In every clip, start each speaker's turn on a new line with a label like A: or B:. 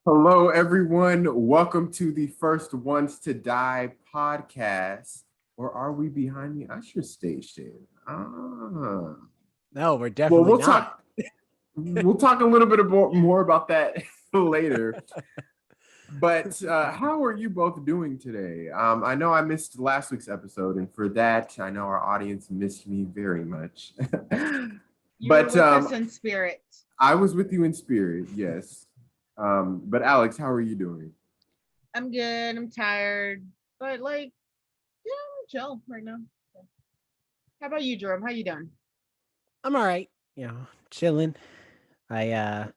A: Hello, everyone. Welcome to the First Ones to Die podcast. Or are we behind the usher station? Ah.
B: No, we're
A: Well,
B: definitely
A: we'll
B: not.
A: talk. We'll talk a little bit more about that later. But how are you both doing today? I know I missed last week's episode, and for that, I know our audience missed me very much.
C: You were
A: But
C: with us in spirit.
A: I was with you in spirit, yes. But Alex, how are you doing?
C: I'm good. I'm tired, but I'm chill right now. Yeah. How about you, Jerome? How you doing?
B: I'm all right. Chilling. I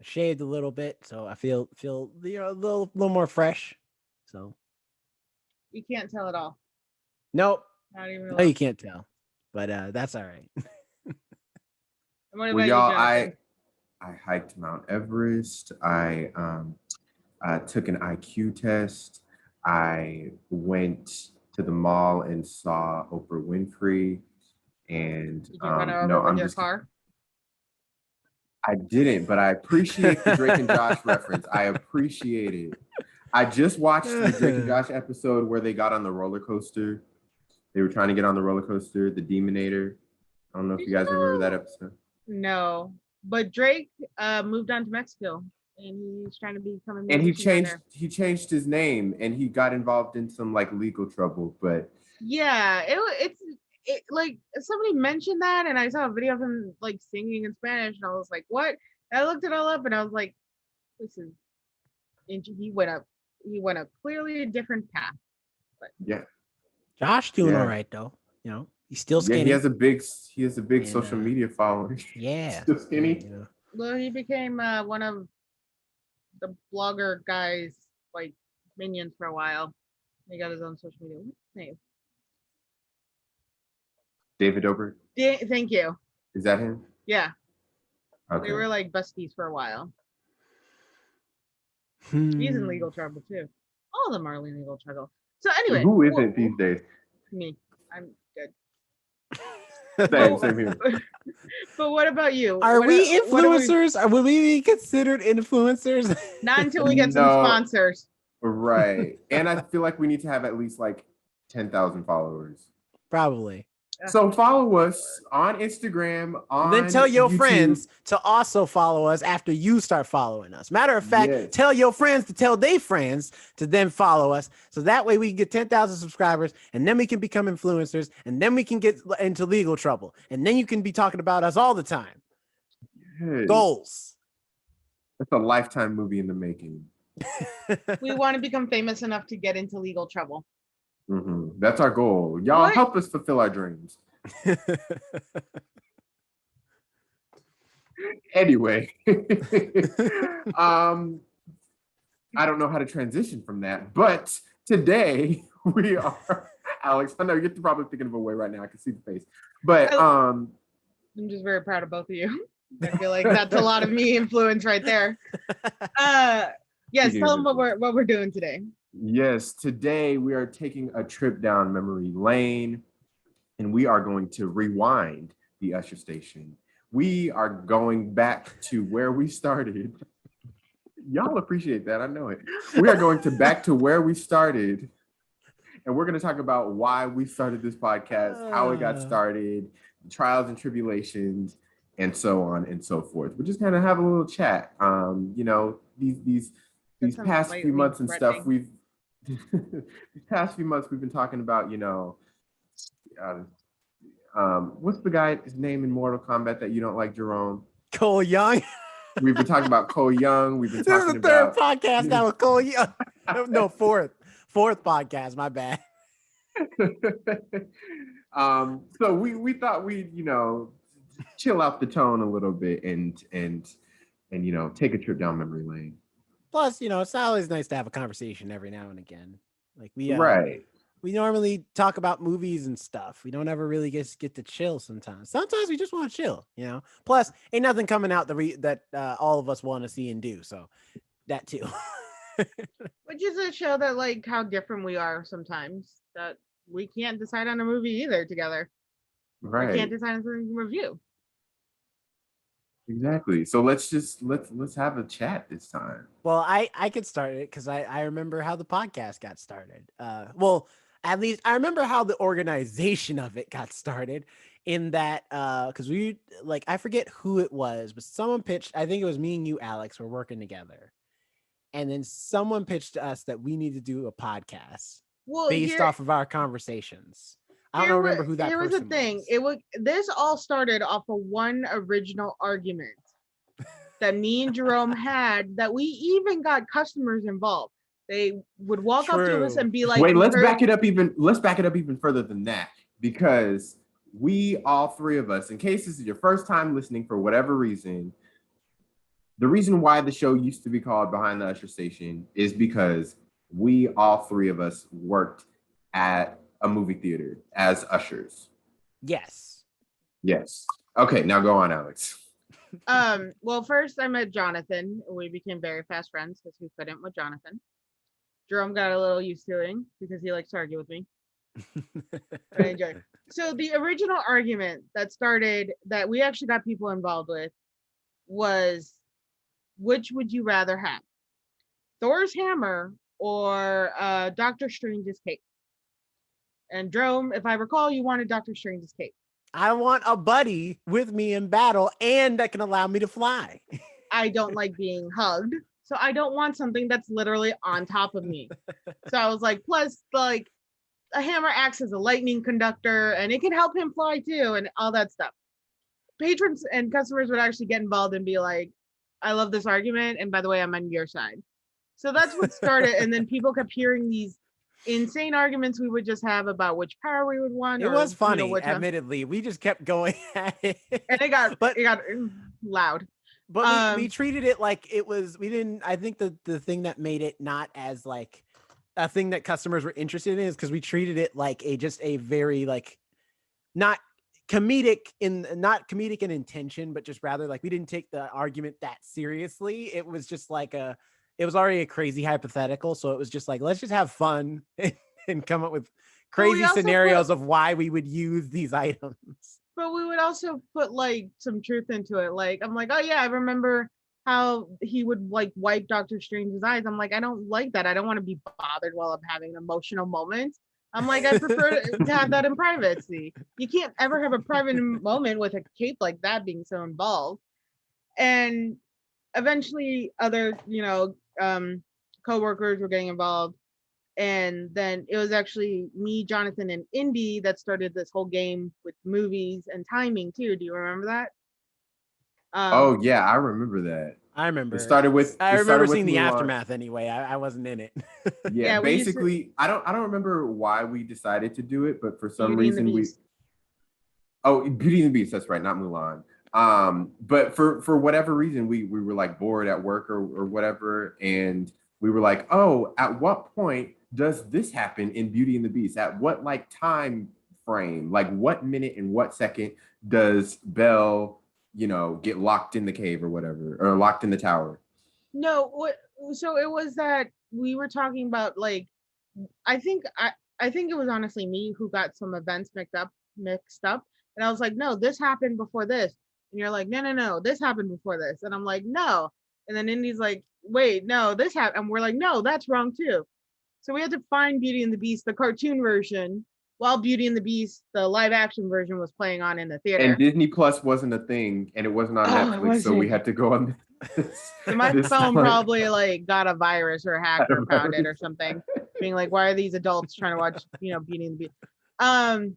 B: shaved a little bit, so I feel a little more fresh. So
C: You can't tell at all.
B: nope,
C: Not even a
B: no,
C: little.
B: you can't tell, but that's all right.
C: And what
A: Well,
C: about you,
A: y'all,
C: Jonathan?
A: I hiked Mount Everest. I took an IQ test. I went to the mall and saw Oprah Winfrey. And
C: Did you run her
A: no,
C: over with your car?
A: I didn't, but I appreciate the Drake and Josh reference. I appreciate it. I just watched the Drake and Josh episode where they got on the roller coaster. They were trying to get on the roller coaster, the Demonator. I don't know if
C: Did
A: you
C: you
A: guys remember that
C: know?
A: episode.
C: No, but Drake moved on to Mexico, and he's trying to become a
A: And
C: musician down there.
A: he changed his name and he got involved in some like legal trouble. But
C: Yeah, it's like somebody mentioned that, and I saw a video of him like singing in Spanish, and I was like, "What?" And I looked it all up, and I was like, "This is." And he went a clearly a different path. But
A: yeah,
B: Josh doing all
A: yeah,
B: right though. He's still
A: yeah,
B: skinny,
A: he has a big
B: and
A: social media following.
B: yeah,
A: Still
B: yeah,
A: skinny.
C: well, he became one of the blogger guys like minions for a while. He got his own social media. What's his name?
A: David Dobrik.
C: Thank you.
A: Is that him?
C: Yeah, they
A: Okay.
C: were like besties for a while. He's in legal trouble too. All of them are in legal trouble. So anyway,
A: Who isn't these days?
C: me, I'm good.
A: Same,
C: But,
A: same here.
C: but what about you?
B: Are we
C: What are we?
B: influencers? Will we be considered influencers?
C: Not until we get some
A: No,
C: sponsors.
A: right. And I feel like we need to have at least like 10,000 followers.
B: Probably.
A: So follow us on Instagram, on
B: Then tell your
A: YouTube.
B: friends to also follow us after you start following us. Matter of fact,
A: Yes.
B: tell your friends to tell their friends to then follow us. So that way we can get 10,000 subscribers and then we can become influencers and then we can get into legal trouble. And then you can be talking about us all the time.
A: Yes.
B: Goals.
A: That's a Lifetime movie in the making.
C: We want to become famous enough to get into legal trouble.
A: That's our goal. Y'all
C: What?
A: help us fulfill our dreams. Anyway, I don't know how to transition from that, but today we are Alex. I know you're probably thinking of a way right now. I can see the face, but
C: I'm just very proud of both of you. I feel like that's a lot of me influence right there. Yes, tell them what we're doing today.
A: Yes, today we are taking a trip down memory lane and we are going to rewind the Usher station. We are going back to where we started. Y'all appreciate that, I know it. We are going back to where we started, and we're going to talk about why we started this podcast, how it got started, trials and tribulations, and so on and so forth. We're just going to have a little chat. These past few months and stuff, these past few months we've been talking about, what's the guy's name in Mortal Kombat that you don't like, Jerome?
B: Cole Young.
A: We've been talking about Cole Young. We've been
B: This is
A: talking
B: the third
A: about
B: podcast now with Cole Young. No, fourth podcast. My bad.
A: So we thought we'd chill out the tone a little bit and take a trip down memory lane.
B: Plus, it's always nice to have a conversation every now and again. Like
A: Right.
B: We normally talk about movies and stuff. We don't ever really get to chill sometimes. Sometimes we just want to chill, Plus, ain't nothing coming out that all of us want to see and do. So that too.
C: Which is a show that like how different we are sometimes. That we can't decide on a movie either together.
A: Right.
C: We can't decide on something to review.
A: Exactly. So let's have a chat this time.
B: Well, I could start it because I remember how the podcast got started. Well, at least I remember how the organization of it got started. In that, because we like I forget who it was, but someone pitched. I think it was me and you, Alex, were working together, and then someone pitched to us that we need to do a podcast
C: Well,
B: based off of our conversations. I don't remember who that
C: here was the
B: person
C: thing.
B: was.
C: This all started off of one original argument that me and Jerome had that we even got customers involved. They would walk up to us
B: True.
C: and be like,
A: Wait,
C: "You
A: let's
C: heard-"
A: back it up even further than that, because we all three of us, in case this is your first time listening for whatever reason, the reason why the show used to be called Behind the Usher Station is because we all three of us worked at a movie theater as ushers.
B: Yes.
A: Yes. Okay, now go on, Alex.
C: Well, first I met Jonathan. We became very fast friends because who couldn't with Jonathan? Jerome got a little used to it because he likes to argue with me. I enjoy it. So the original argument that started that we actually got people involved with was, which would you rather have? Thor's hammer or Doctor Strange's cape? And Jerome, if I recall, you wanted Doctor Strange's cape.
B: I want a buddy with me in battle and that can allow me to fly.
C: I don't like being hugged, so I don't want something that's literally on top of me. So I was like, plus, like, a hammer acts as a lightning conductor and it can help him fly too, and all that stuff. Patrons and customers would actually get involved and be like, I love this argument, and by the way, I'm on your side. So that's what started, and then people kept hearing these insane arguments we would just have about which power we would want.
B: It was funny,
C: which
B: admittedly. We just kept going at it.
C: and it got loud.
B: But we treated it like it was, we didn't, I think the thing that made it not as like a thing that customers were interested in is because we treated it like just a very like not comedic in intention, but just rather like we didn't take the argument that seriously. It was just like it was already a crazy hypothetical. So it was just like, let's just have fun and come up with crazy scenarios of why we would use these items.
C: But we would also put like some truth into it. Like, I'm like, oh yeah, I remember how he would like wipe Doctor Strange's eyes. I'm like, I don't like that. I don't want to be bothered while I'm having an emotional moment. I'm like, I prefer to have that in privacy. You can't ever have a private moment with a cape like that being so involved. And eventually other, co-workers were getting involved. And then it was actually me, Jonathan, and Indy that started this whole game with movies and timing too. Do you remember that?
A: Oh yeah, I remember that.
B: I remember.
A: I
B: remember seeing the aftermath anyway. I wasn't in it.
A: Yeah, basically, I don't remember why we decided to do it, but for some reason Beauty and the Beast, that's right, not Mulan. But for whatever reason, we were like bored at work or whatever, and we were like, oh, at what point does this happen in Beauty and the Beast? At what like time frame? Like what minute and what second does Belle, get locked in the cave or whatever, or locked in the tower?
C: No, so it was that we were talking about like, I think it was honestly me who got some events mixed up, and I was like, no, this happened before this, and you're like, no, this happened before this, and I'm like, no, and then Indy's like, wait, no, this happened, and we're like, no, that's wrong too. So we had to find Beauty and the Beast, the cartoon version, while Beauty and the Beast, the live action version, was playing on in the theater.
A: And Disney Plus wasn't a thing, and it wasn't on Netflix, so we had to go on
C: so my phone probably like got a virus or a hacker found it or something, being like, why are these adults trying to watch, Beauty and the Beast? And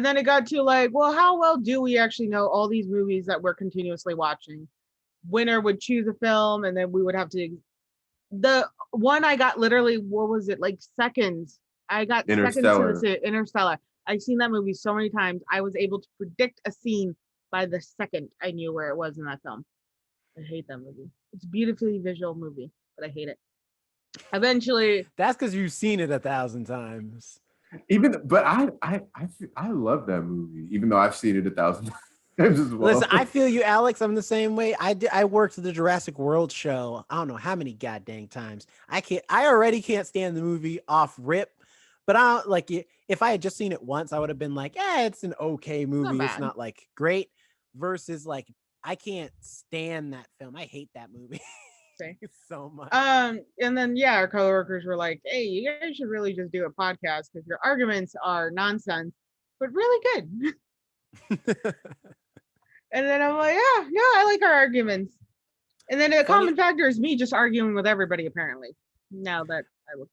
C: then it got to like, well, how well do we actually know all these movies that we're continuously watching? Winner would choose a film, and then we would have to. The one I got literally, what was it, like seconds? I got
A: Interstellar.
C: Seconds to Interstellar. I've seen that movie so many times. I was able to predict a scene by the second I knew where it was in that film. I hate that movie. It's a beautifully visual movie, but I hate it. Eventually,
B: that's because you've seen it 1,000 times.
A: But I love that movie, even though I've seen it 1,000 times. As well.
B: Listen, I feel you, Alex. I'm the same way. I worked at the Jurassic World show. I don't know how many goddamn times. I already can't stand the movie off rip. But I don't like it. If I had just seen it once, I would have been like, it's an okay movie. It's not like great. Versus like I can't stand that film. I hate that movie
C: Same.
B: so much.
C: And then yeah, our coworkers were like, "Hey, you guys should really just do a podcast because your arguments are nonsense, but really good." And then I'm like, "Yeah, yeah, I like our arguments." And then the common factor is me just arguing with everybody. Apparently, now that I look.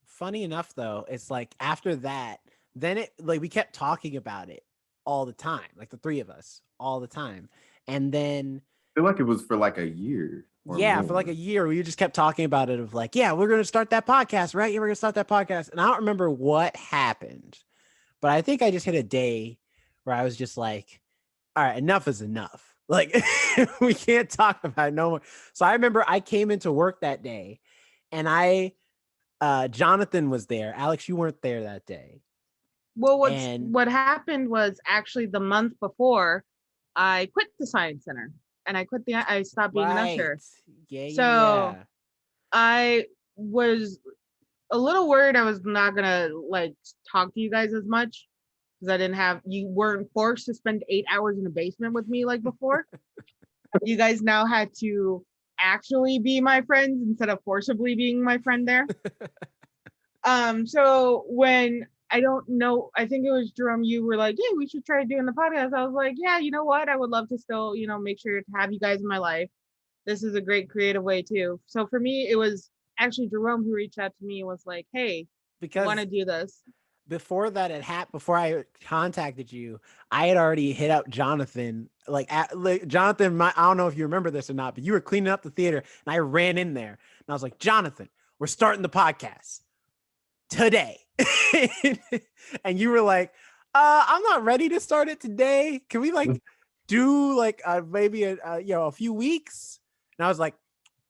B: Funny enough, though, it's like after that, then it like we kept talking about it all the time, like the three of us all the time, and then
A: I feel like it was for like a year.
B: Yeah, for like a year, we just kept talking about it of like, yeah, we're going to start that podcast, right? Yeah, we're going to start that podcast. And I don't remember what happened, but I think I just hit a day where I was just like, all right, enough is enough. Like, we can't talk about it no more. So I remember I came into work that day and Jonathan was there. Alex, you weren't there that day.
C: Well, what happened was actually the month before I quit the Science Center and I stopped being an usher.
B: Yeah.
C: I was a little worried I was not gonna like talk to you guys as much because you weren't forced to spend 8 hours in the basement with me like before. You guys now had to actually be my friends instead of forcibly being my friend there. So when I don't know, I think it was Jerome, you were like, "Hey, we should try doing the podcast." I was like, "Yeah, you know what? I would love to still, make sure to have you guys in my life. This is a great creative way too." So for me, it was actually Jerome who reached out to me and was like, "Hey,
B: because
C: want to do this?"
B: Before that had happened, before I contacted you, I had already hit up Jonathan. Jonathan, I don't know if you remember this or not, but you were cleaning up the theater and I ran in there and I was like, "Jonathan, we're starting the podcast today." And you were like, "I'm not ready to start it today. Can we do maybe a few weeks?" And I was like,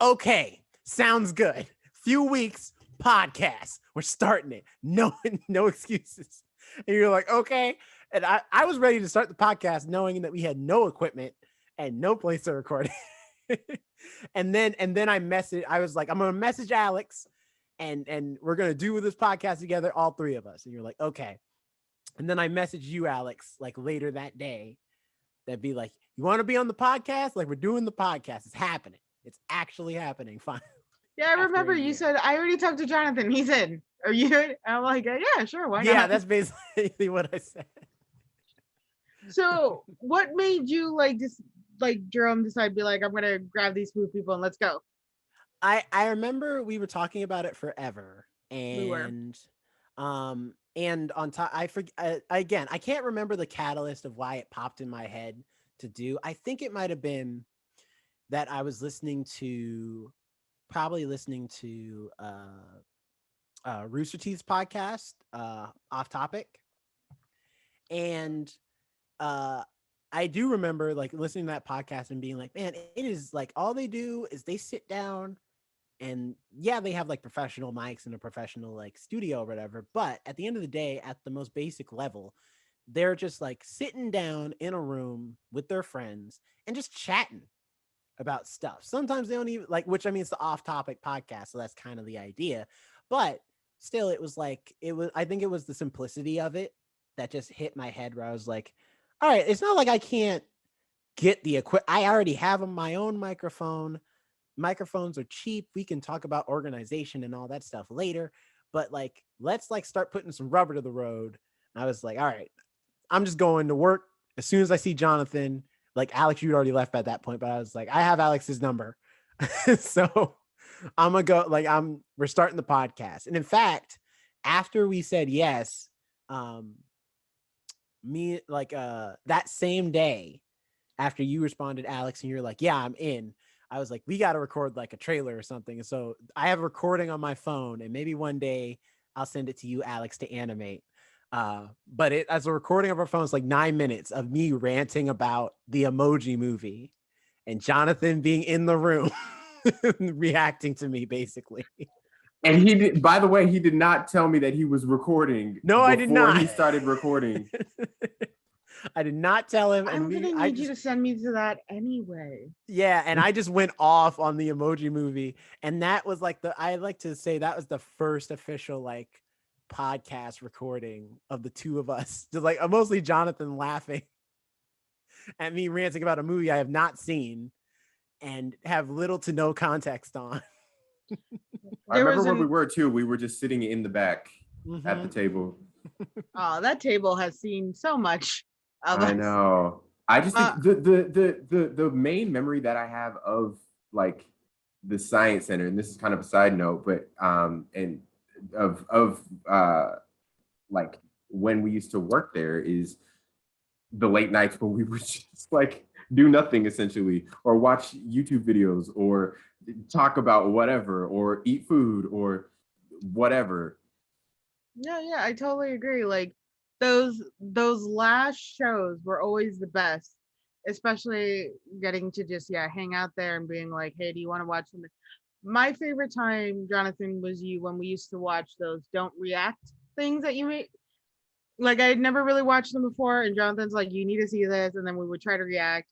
B: "Okay, sounds good. Few weeks podcast. We're starting it. No excuses." And you're like, "Okay." And I was ready to start the podcast knowing that we had no equipment and no place to record it. and then I was like, "I'm gonna message Alex and we're gonna do this podcast together, all three of us." And you're like, "Okay." And then I messaged you, Alex, like later that day, that'd be like, "You want to be on the podcast? Like, we're doing the podcast. It's happening. It's actually happening." Fine.
C: Yeah, I remember you said, "I already talked to Jonathan. He's in. Are you in?" I'm like, "Yeah, sure. Why not?"
B: Yeah, that's basically what I said.
C: So what made you Jerome decide to be like, "I'm gonna grab these two people and let's go"?
B: I remember we were talking about it forever, and and on top, I forget again. I can't remember the catalyst of why it popped in my head to do. I think it might have been that I was listening to Rooster Teeth's podcast, Off Topic, and I do remember like listening to that podcast and being like, "Man, it is like all they do is they sit down and yeah, they have like professional mics and a professional like studio or whatever. But at the end of the day, at the most basic level, they're just like sitting down in a room with their friends and just chatting about stuff. Sometimes they don't even which I mean, it's the Off Topic podcast. So that's kind of the idea. But still, I think it was the simplicity of it that just hit my head where I was like, all right, it's not like I can't get the equipment. I already have my own microphone. Microphones are cheap. We can talk about organization and all that stuff later, but let's start putting some rubber to the road. And I was like, all right, I'm just going to work. As soon as I see Jonathan, Alex, you'd already left at that point, but I was like, I have Alex's number. So I'm gonna go, we're starting the podcast. And in fact, after we said yes, that same day after you responded, Alex, and you're like, "Yeah, I'm in," I was like, "We got to record like a trailer or something." And so I have a recording on my phone, and maybe one day I'll send it to you, Alex, to animate. But it as a recording of our phones, like 9 minutes of me ranting about the Emoji Movie and Jonathan being in the room reacting to me, basically.
A: And he did, by the way, he did not tell me that he was recording.
B: No, I did not.
A: Before he started recording.
B: I did not tell him.
C: I'm gonna need you to send me to that anyway.
B: Yeah, and I just went off on the Emoji Movie, and that was I like to say that was the first official podcast recording of the two of us. Just mostly Jonathan laughing at me ranting about a movie I have not seen and have little to no context on.
A: I remember where we were too. We were just sitting in the back at the table.
C: Oh, that table has seen so much of us.
A: I know. I just think the main memory that I have of like the science center, and this is kind of a side note, but and of like when we used to work there is the late nights when we would just like do nothing essentially, or watch YouTube videos, or talk about whatever, or eat food, or whatever.
C: Yeah, I totally agree. Like those last shows were always the best, especially getting to just hang out there and being like, hey, do you want to watch something? My favorite time, Jonathan, was when we used to watch those don't react things that you made. Like I had never really watched them before, and Jonathan's like, you need to see this, and then we would try to react.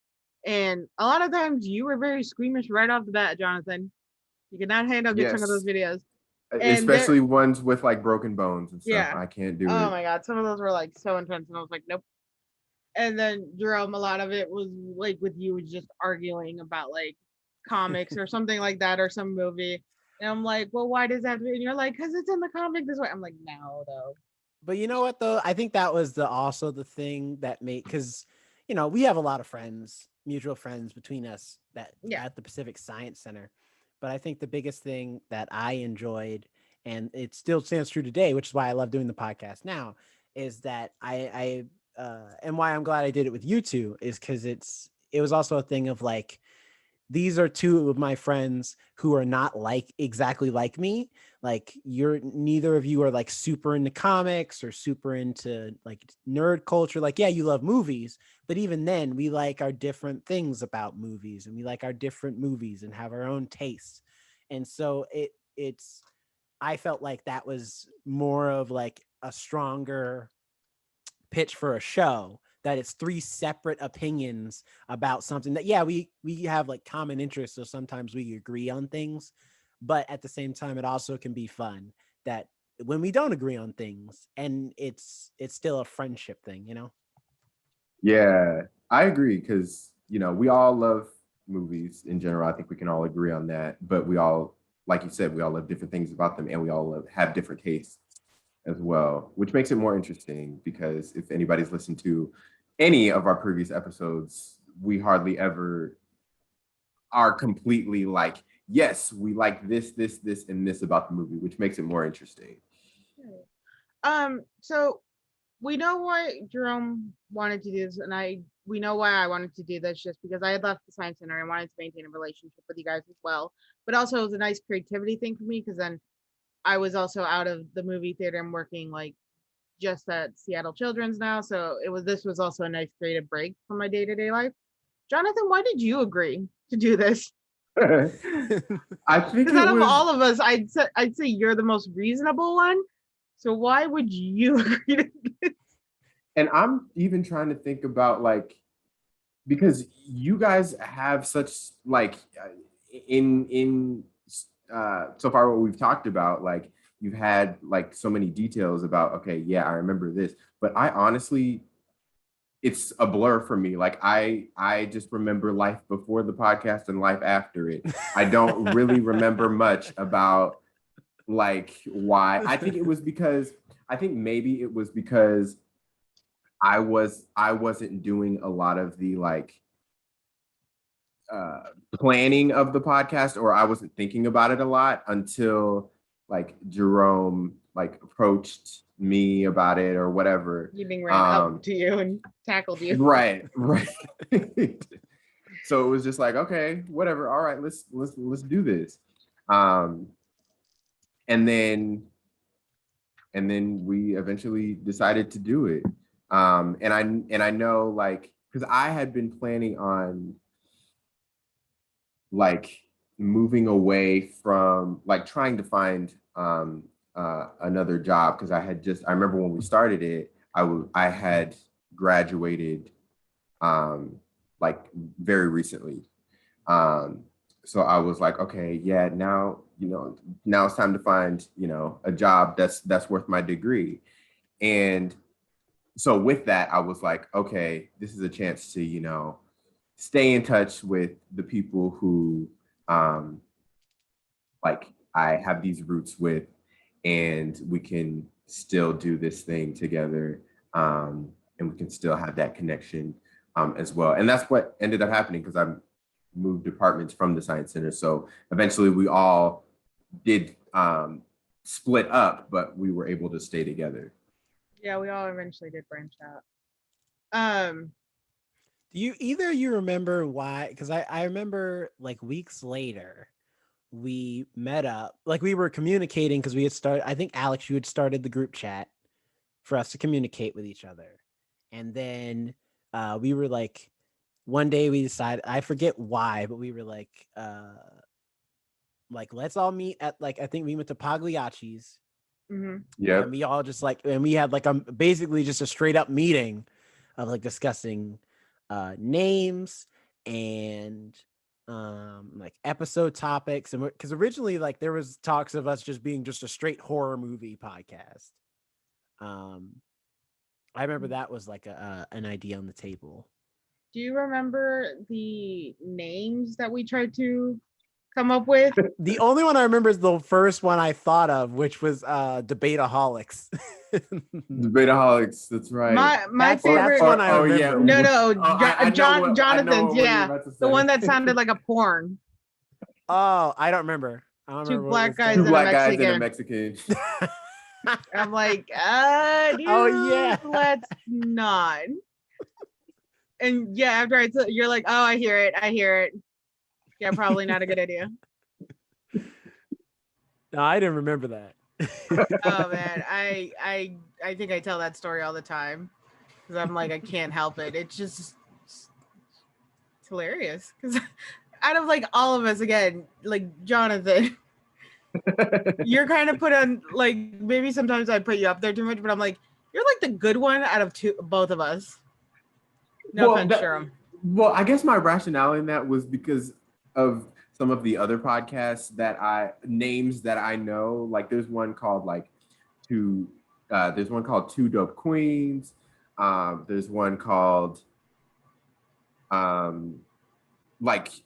C: And a lot of times you were very squeamish right off the bat, Jonathan. You could not handle a good chunk of those videos. And
A: especially ones with like broken bones and stuff.
C: Yeah.
A: I can't do it.
C: Oh my god, some of those were like so intense, and I was like, nope. And then Jerome, a lot of it was like with you just arguing about like comics or something like that, or some movie. And I'm like, well, why does that have to be? And you're like, because it's in the comic this way. I'm like, no, though.
B: But you know what though? I think that was also the thing that made, because we have a lot of friends, mutual friends between us that at the Pacific Science Center. But I think the biggest thing that I enjoyed, and it still stands true today, which is why I love doing the podcast now, is that and why I'm glad I did it with you two, is because it was also a thing of like, these are two of my friends who are not exactly like me. Like neither of you are like super into comics or super into like nerd culture. Like, yeah, you love movies, but even then we like our different things about movies, and we like our different movies and have our own tastes. And so I felt like that was more of like a stronger pitch for a show, that it's three separate opinions about something that, we have like common interests. So sometimes we agree on things, but at the same time, it also can be fun that when we don't agree on things, and it's still a friendship thing,
A: Yeah, I agree. Cause we all love movies in general. I think we can all agree on that, but we all, like you said, we all love different things about them, and we all have different tastes as well, which makes it more interesting, because if anybody's listened to any of our previous episodes, we hardly ever are completely like, yes, we like this, and this about the movie, which makes it more interesting.
C: So we know why Jerome wanted to do this, and we know why I wanted to do this, just because I had left the Science Center and wanted to maintain a relationship with you guys as well. But also it was a nice creativity thing for me, because then I was also out of the movie theater and working like just at Seattle Children's now. So this was also a nice creative break from my day-to-day life. Jonathan, why did you agree to do this?
A: I think
C: out of all of us, I'd say you're the most reasonable one. So why would you agree to this?
A: And I'm even trying to think about like, because you guys have such like in so far what we've talked about, like you've had like so many details about, okay, yeah, I remember this, but I honestly, it's a blur for me. Like I just remember life before the podcast and life after it. I don't really remember much about like why. I think maybe it was because I wasn't doing a lot of the like planning of the podcast, or I wasn't thinking about it a lot until like Jerome like approached me about it or whatever.
C: You being ran up to you and tackled you.
A: Right. So it was just like, okay, whatever. All right, let's do this. And then we eventually decided to do it. And I know, like, because I had been planning on like moving away from like trying to find another job, because I remember when we started it, I had graduated like very recently. So I was like, okay, yeah, now it's time to find a job that's worth my degree. And so with that, I was like, okay, this is a chance to, stay in touch with the people who like I have these roots with, and we can still do this thing together, and we can still have that connection as well. And that's what ended up happening because I moved departments from the Science Center. So eventually we all did split up, but we were able to stay together.
C: Yeah, we all eventually did branch out.
B: Do you remember why? Because I remember like weeks later, we met up, like we were communicating because we had started, I think Alex, you had started the group chat for us to communicate with each other. And then we were like, one day we decided, I forget why, but we were like, let's all meet at like, I think we went to Pagliacci's.
A: Yeah.
B: And we all just like, and we had like basically just a straight up meeting of like discussing names and like episode topics. And because originally like there was talks of us just being just a straight horror movie podcast. I remember that was like an idea on the table.
C: Do you remember the names that we tried to come up with?
B: The only one I remember is the first one I thought of, which was Debateaholics.
A: Debateaholics, that's right.
C: My favorite
B: one I remember.
C: Jonathan's, yeah. The one that sounded like a porn.
B: Oh, I don't remember.
C: Two black guys
A: and a Mexican.
C: I'm like, dude,
B: oh yeah,
C: let's not. And yeah, after you're like, oh, I hear it. Yeah, probably not a good idea.
B: No, I didn't remember that.
C: Oh man, I think I tell that story all the time because I'm like, I can't help it. It's just it's hilarious because out of like all of us, again, like Jonathan, you're kind of put on like, maybe sometimes I put you up there too much, but I'm like, you're like the good one out of both of us. No offense, Jerome.
A: Well, I guess my rationale in that was because of some of the other podcasts names that I know. Like there's one called Two Dope Queens. There's one called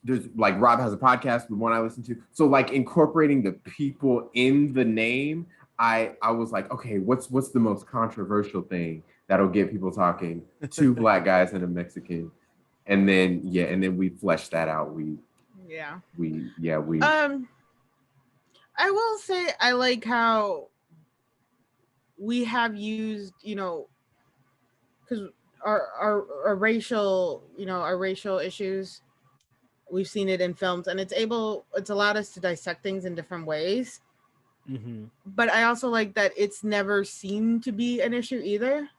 A: there's like Rob Has a Podcast, the one I listen to. So like incorporating the people in the name, I was like, okay, what's the most controversial thing that'll get people talking? Two black guys and a Mexican. And then we fleshed that out.
C: I will say I like how we have used, because our racial, our racial issues, we've seen it in films, and it's allowed us to dissect things in different ways.
B: Mm-hmm.
C: But I also like that it's never seemed to be an issue either.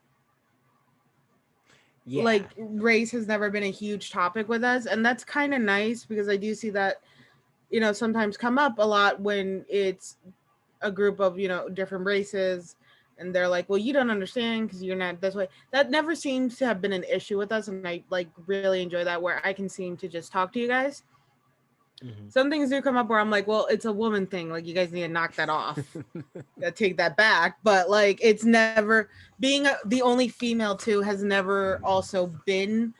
B: Yeah.
C: Like race has never been a huge topic with us, and that's kind of nice because I do see that, sometimes come up a lot when it's a group of, different races, and they're like, well, you don't understand because you're not this way. That never seems to have been an issue with us, and I like really enjoy that, where I can seem to just talk to you guys. Mm-hmm. Some things do come up where I'm like, well, it's a woman thing. Like, you guys need to knock that off. Take that back. But like, it's never being the only female too has never also been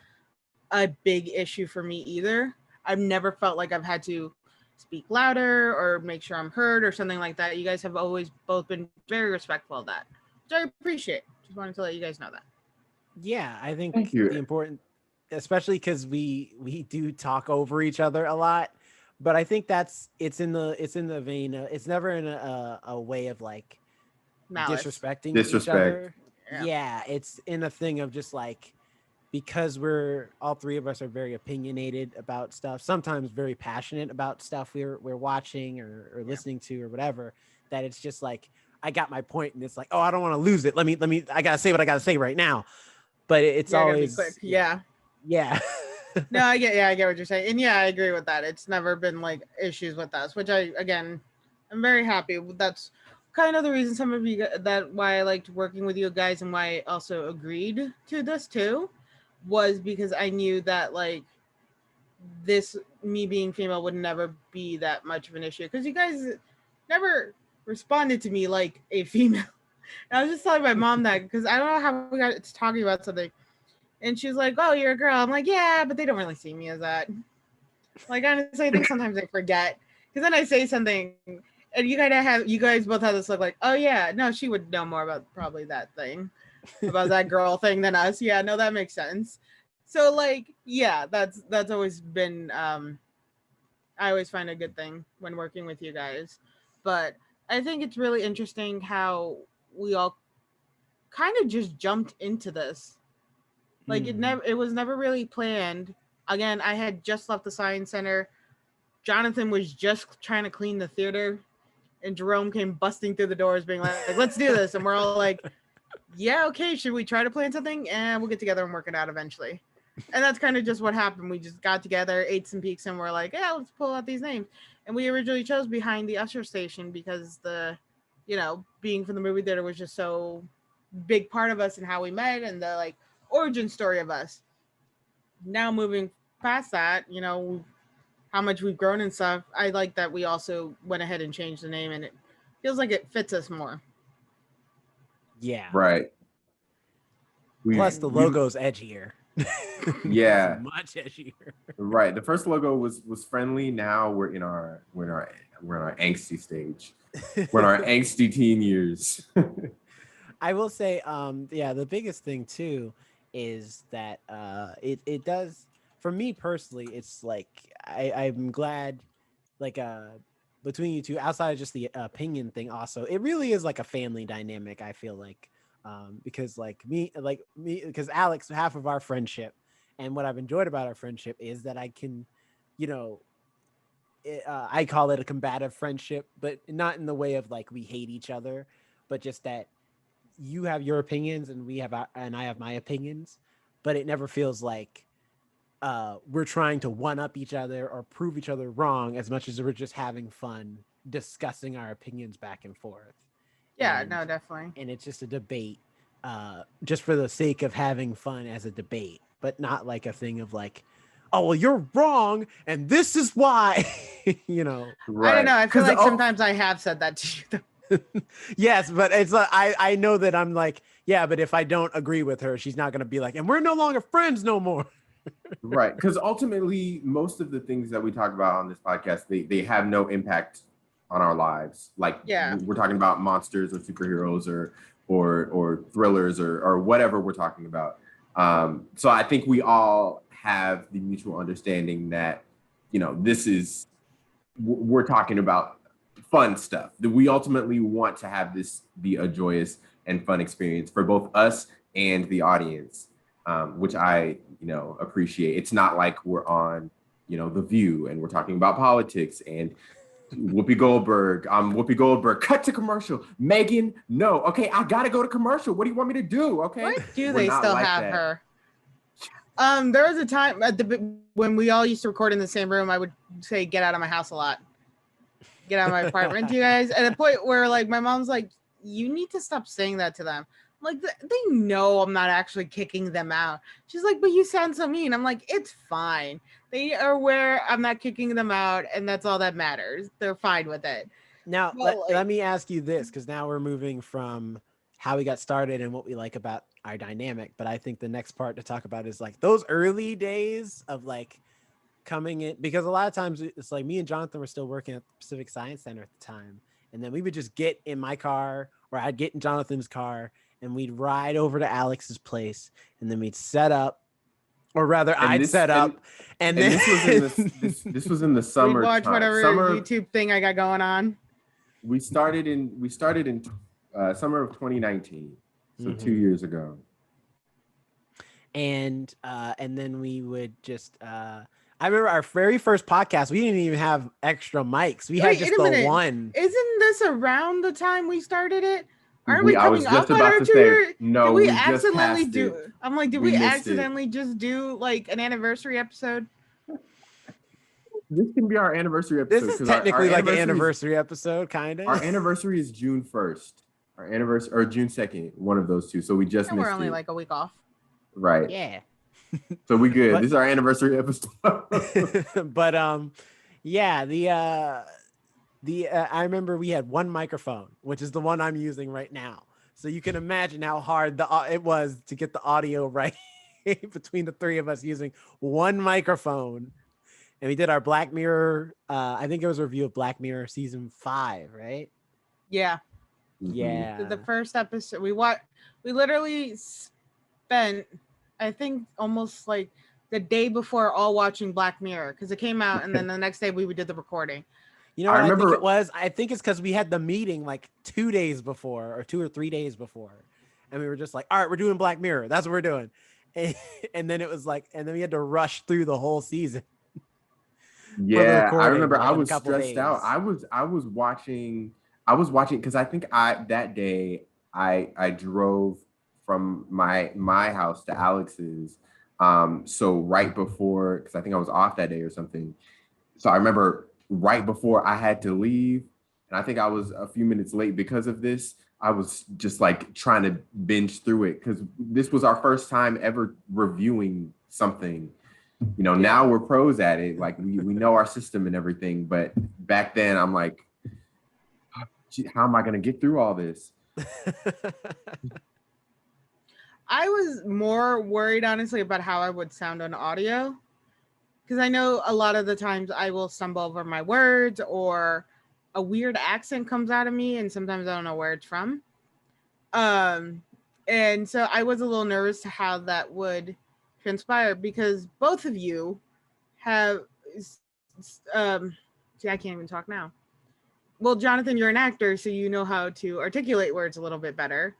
C: a big issue for me either. I've never felt like I've had to speak louder or make sure I'm heard or something like that. You guys have always both been very respectful of that, which I appreciate. Just wanted to let you guys know that.
B: Yeah, I think the important, especially because we do talk over each other a lot. But I think it's in the vein of, it's never in a way of like disrespecting each other. Yeah, it's in a thing of just like, because we're all three of us are very opinionated about stuff, sometimes very passionate about stuff we're watching or listening to or whatever, that it's just like, I got my point and it's like, oh, I don't want to lose it. Let me I gotta say what I gotta say right now. But it's always
C: quick.
B: Yeah.
C: No, I get what you're saying. And yeah, I agree with that. It's never been like issues with us, which I'm very happy. That's kind of the reason some of you, why I liked working with you guys and why I also agreed to this too, was because I knew that like me being female would never be that much of an issue, because you guys never responded to me like a female. I was just telling my mom that because I don't know how we got to talking about something. And she's like, "Oh, you're a girl." I'm like, "Yeah, but they don't really see me as that." Like, honestly, I think sometimes I forget. Because then I say something and you guys both have this look like, "Oh yeah, no, she would know more about probably that thing. About that girl thing than us." Yeah, no, that makes sense. So like, yeah, that's always been I always find a good thing when working with you guys. But I think it's really interesting how we all kind of just jumped into this. Like it was never really planned. Again, I had just left the science center. Jonathan was just trying to clean the theater, and Jerome came busting through the doors being like, "Let's do this." And we're all like, "Yeah, okay, should we try to plan something?" And we'll get together and work it out eventually. And that's kind of just what happened. We just got together, ate some peaks, and we're like, "Yeah, let's pull out these names." And we originally chose Behind the Usher Station because being from the movie theater was just so big part of us and how we met and the like origin story of us. Now moving past that, how much we've grown and stuff, I like that we also went ahead and changed the name, and it feels like it fits us more.
B: Yeah.
A: Right.
B: Plus the logo's edgier.
A: Yeah.
B: Much edgier.
A: Right. The first logo was friendly. Now we're in our angsty stage. We're in our angsty teen years.
B: I will say, the biggest thing too is that it does, for me personally, it's like I'm glad, like between you two, outside of just the opinion thing, also it really is like a family dynamic. I feel like because because Alex, half of our friendship, and what I've enjoyed about our friendship is that I can, I call it a combative friendship, but not in the way of like we hate each other, but just that you have your opinions and I have my opinions, but it never feels like we're trying to one up each other or prove each other wrong as much as we're just having fun discussing our opinions back and forth.
C: Yeah, no, definitely.
B: And it's just a debate, just for the sake of having fun as a debate, but not like a thing of like, "Oh, well, you're wrong, and this is why."
C: Right. I don't know. I feel like sometimes I have said that to you.
B: Yes, but it's I know that I'm like, yeah, but if I don't agree with her, she's not gonna be like, "And we're no longer friends no more."
A: Right, because ultimately, most of the things that we talk about on this podcast, they have no impact on our lives. Like, we're talking about monsters or superheroes or thrillers or whatever we're talking about. So I think we all have the mutual understanding that we're talking about fun stuff, that we ultimately want to have this be a joyous and fun experience for both us and the audience, which I appreciate. It's not like we're on The View and we're talking about politics and Whoopi Goldberg. Whoopi Goldberg. Cut to commercial. Megan, no. Okay, I gotta go to commercial. What do you want me to do? Okay.
C: Why do they still have her? There was a time when we all used to record in the same room. I would say, "Get out of my house" a lot. Get out of my apartment, you guys. At a point where like my mom's like, "You need to stop saying that to them." Like, they know I'm not actually kicking them out. She's like, "But you sound so mean." I'm like, "It's fine. They are aware I'm not kicking them out, and that's all that matters. They're fine with it."
B: Now, let me ask you this, because now we're moving from how we got started and what we like about our dynamic. But I think the next part to talk about is like those early days of like coming in, because a lot of times it's like me and Jonathan were still working at the Pacific Science Center at the time. And then we would just get in my car, or I'd get in Jonathan's car, and we'd ride over to Alex's place, and then we'd set up, or rather I'd set up. And then
A: this was in the summer.
C: We'd watch whatever YouTube thing I got going on.
A: We started in summer of 2019, so 2 years ago.
B: And then we would just I remember our very first podcast, we didn't even have extra mics. We had just the one.
C: Isn't this around the time we started it? Aren't
A: I was just about to say, no,
C: did we accidentally do it. I'm like, did we accidentally just do like an anniversary episode?
A: This can be our anniversary episode.
B: This is technically like an anniversary episode, kind of.
A: Our anniversary is June 1st. Our anniversary, or June 2nd, one of those two. So we just missed it.
C: We're only like a week off.
A: Right.
B: Yeah.
A: So we good. This is our anniversary episode.
B: But I remember we had one microphone, which is the one I'm using right now. So you can imagine how hard it was to get the audio right between the three of us using one microphone. And we did our Black Mirror. I think it was a review of Black Mirror season 5, right?
C: Yeah.
A: Mhm.
B: Yeah.
C: The first episode we literally spent, I think, almost like the day before all watching Black Mirror because it came out, and then the next day we did the recording.
B: You know
A: I
B: what I think
A: remember-
B: it was? I think it's because we had the meeting like 2 days before or 2 or 3 days before. And we were just like, all right, we're doing Black Mirror. That's what we're doing. And then it was like, and then we had to rush through the whole season.
A: Yeah, I
B: recording,
A: remember
B: like,
A: I
B: in a
A: was
B: couple
A: stressed out.
B: days.
A: I was watching because I think that day I drove from my house to Alex's. So right before, because I think I was off that day or something. So I remember right before I had to leave, and I think I was a few minutes late because of this. I was just like trying to binge through it because this was our first time ever reviewing something. You know, now we're pros at it. Like we know our system and everything. But back then I'm like, gee, how am I going to get through all this?
C: I was more worried, honestly, about how I would sound on audio. Because I know a lot of the times I will stumble over my words or a weird accent comes out of me, and sometimes I don't know where it's from. And so I was a little nervous to how that would transpire because both of you have, see, I can't even talk now. Well, Jonathan, you're an actor, so you know how to articulate words a little bit better.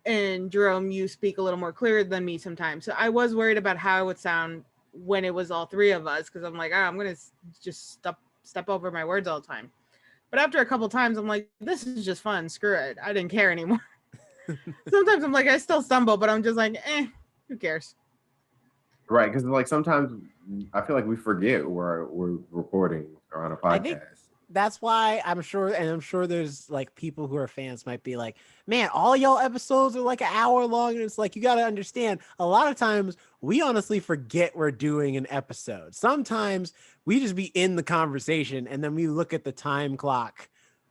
C: And Jerome, you speak a little more clear than me sometimes. So I was worried about how it would sound when it was all three of us, because I'm like, I'm gonna just step over my words all the time. But after a couple times, I'm like, this is just fun. Screw it. I didn't care anymore. Sometimes I'm like, I still stumble, but I'm just like, who cares?
A: Right, because like sometimes I feel like we forget we're recording or on a podcast.
B: I think that's why I'm sure there's like people who are fans might be like, man, all y'all episodes are like an hour long. And it's like, you got to understand, a lot of times we honestly forget we're doing an episode. Sometimes we just be in the conversation and then we look at the time clock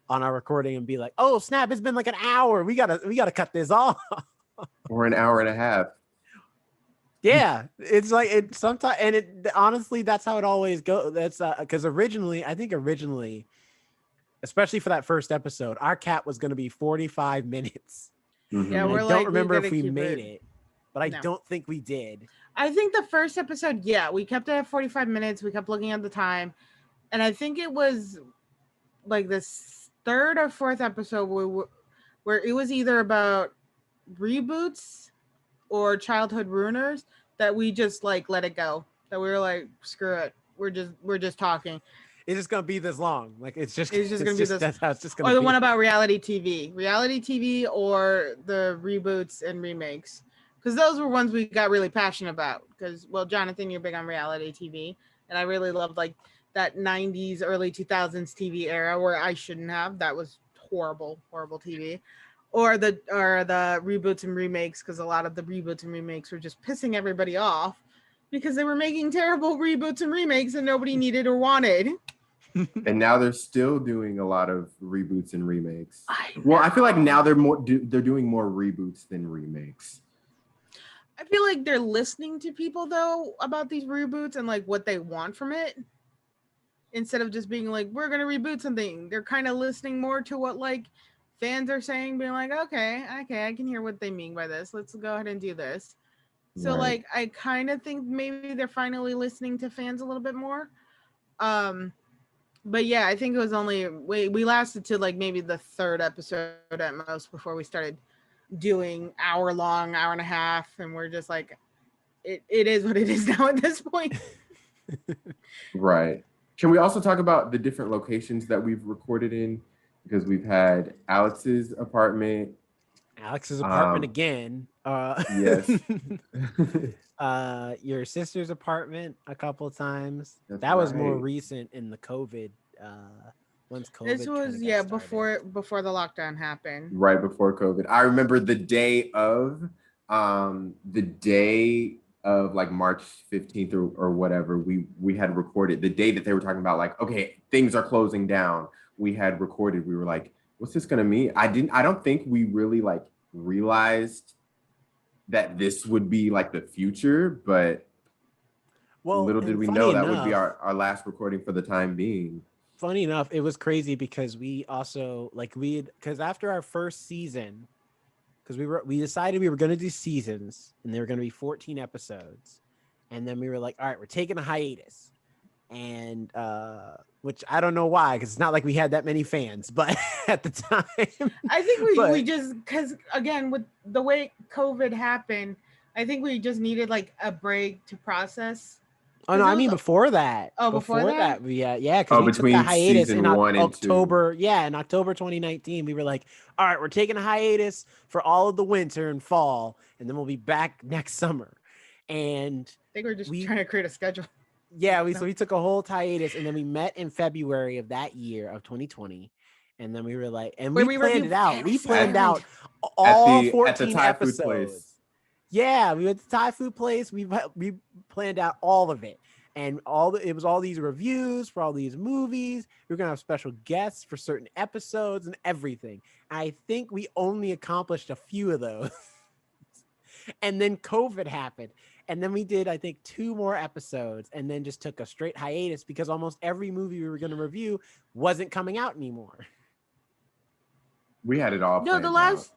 B: on our recording and be like, oh snap, it's been like an hour. We gotta cut this off.
A: Or an hour and a half.
B: Yeah, it's like it sometimes, and it honestly, that's how it always goes. That's because originally, especially for that first episode, our cap was going to be 45 minutes.
A: Mhm.
C: Yeah,
B: And
C: we're
B: I
C: like,
B: don't
C: we
B: remember
C: gotta
B: if we
C: keep
B: made
C: it-
B: it, but I
C: No.
B: don't think we did.
C: I think the first episode, yeah, we kept it at 45 minutes. We kept looking at the time. And I think it was like this third or fourth episode where it was either about reboots or childhood ruiners that we just like let it go. That we were like, screw it. We're just talking.
B: It's just gonna be this long. Like it's just
C: gonna be this.
B: That's how it's just gonna
C: Or the
B: be.
C: one about reality TV, or the reboots and remakes. Because those were ones we got really passionate about. Because, well, Jonathan, you're big on reality TV, and I really loved like that 90s, early 2000s TV era where I shouldn't have. That was horrible TV. Or the reboots and remakes, because a lot of the reboots and remakes were just pissing everybody off because they were making terrible reboots and remakes that nobody needed or wanted.
A: And now they're still doing a lot of reboots and remakes.
C: I
A: feel like now they're doing more reboots than remakes.
C: I feel like they're listening to people though about these reboots and like what they want from it. Instead of just being like, we're gonna reboot something. They're kind of listening more to what like fans are saying, being like, okay, I can hear what they mean by this. Let's go ahead and do this. So
A: Right.
C: like I kind of think maybe they're finally listening to fans a little bit more. But yeah, I think it was only we lasted to like maybe the third episode at most before we started doing hour and a half, and we're just like, it is what it is now at this point.
A: Right. Can we also talk about the different locations that we've recorded in? Because we've had Alex's apartment.
B: Alex's apartment again.
A: Yes.
B: Your sister's apartment a couple of times.
A: That's
B: That was more
A: right.
B: recent in the COVID. Once COVID.
C: This
B: kinda
C: was
B: got started.
C: before the lockdown happened.
A: Right before COVID. I remember the day of like March 15th or whatever, we had recorded the day that they were talking about like, okay, things are closing down. We had recorded, we were like, what's this gonna mean? I don't think we really like realized that this would be like the future, but
B: Well,
A: little did
B: and
A: we
B: funny
A: know that would be
B: enough,
A: our last recording for the time being.
B: it was crazy because we also like because after our first season, because we decided we were going to do seasons and they were going to be 14 episodes, and then we were like, all right, we're taking a hiatus, and which I don't know why, because it's not like we had that many fans, but at the time,
C: I think we
B: but-
C: just, because again, with the way COVID happened, I think we just needed like a break to process.
B: Oh no,
C: 'Cause it
B: I mean
C: was-
B: before that.
C: Oh, before that?
B: we yeah, because
A: Oh,
B: we took a
A: between
B: hiatus
A: season
B: in
A: 1 and 2.
B: October. Yeah, in October 2019, we were like, all right, we're taking a hiatus for all of the winter and fall, and then we'll be back next summer. And
C: I think we're just
B: we-
C: trying to create a schedule.
B: yeah,
C: No.
B: so we took a whole hiatus, and then we met in February of that year of 2020, and then we were like, and
C: Where
B: we
C: we
B: planned
C: reviewed
B: it out. We
C: Fantasy
B: planned out
C: Island.
B: all
A: at the
B: 14
A: Thai
B: episodes.
A: food place.
B: Yeah, we went to Thai food place. We planned out all of it, and it was all these reviews for all these movies. We were gonna have special guests for certain episodes and everything. I think we only accomplished a few of those, and then COVID happened, and then we did I think 2 more episodes, and then just took a straight hiatus because almost every movie we were gonna review wasn't coming out anymore.
A: We had it all.
C: No, the
A: planned
C: last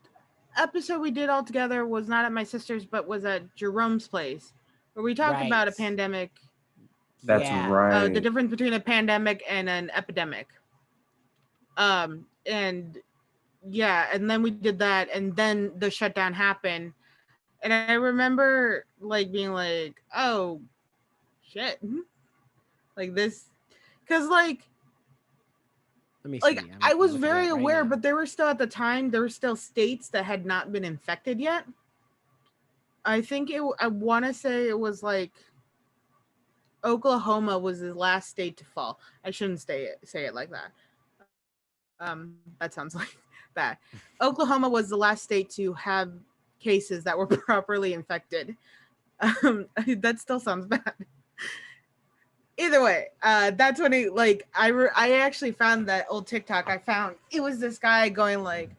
C: episode we did all together was not at my sister's, but was at Jerome's place, where we talked about a
B: Right.
C: pandemic,
A: That's
B: Yeah.
A: right.
C: the difference between a pandemic and an epidemic. And yeah, and then we did that, and then the shutdown happened, and I remember like being like, oh shit, like this, because like
B: Let me
C: like
B: see. I'm
C: I was
B: looking it
C: very
B: up right
C: aware,
B: now.
C: but there were still at the time there were still states that had not been infected yet. I think I want to say it was like Oklahoma was the last state to fall. I shouldn't say it like that. That sounds like bad. Oklahoma was the last state to have cases that were properly infected. That still sounds bad. Either way, that's when I actually found that old TikTok. I found it was this guy going like,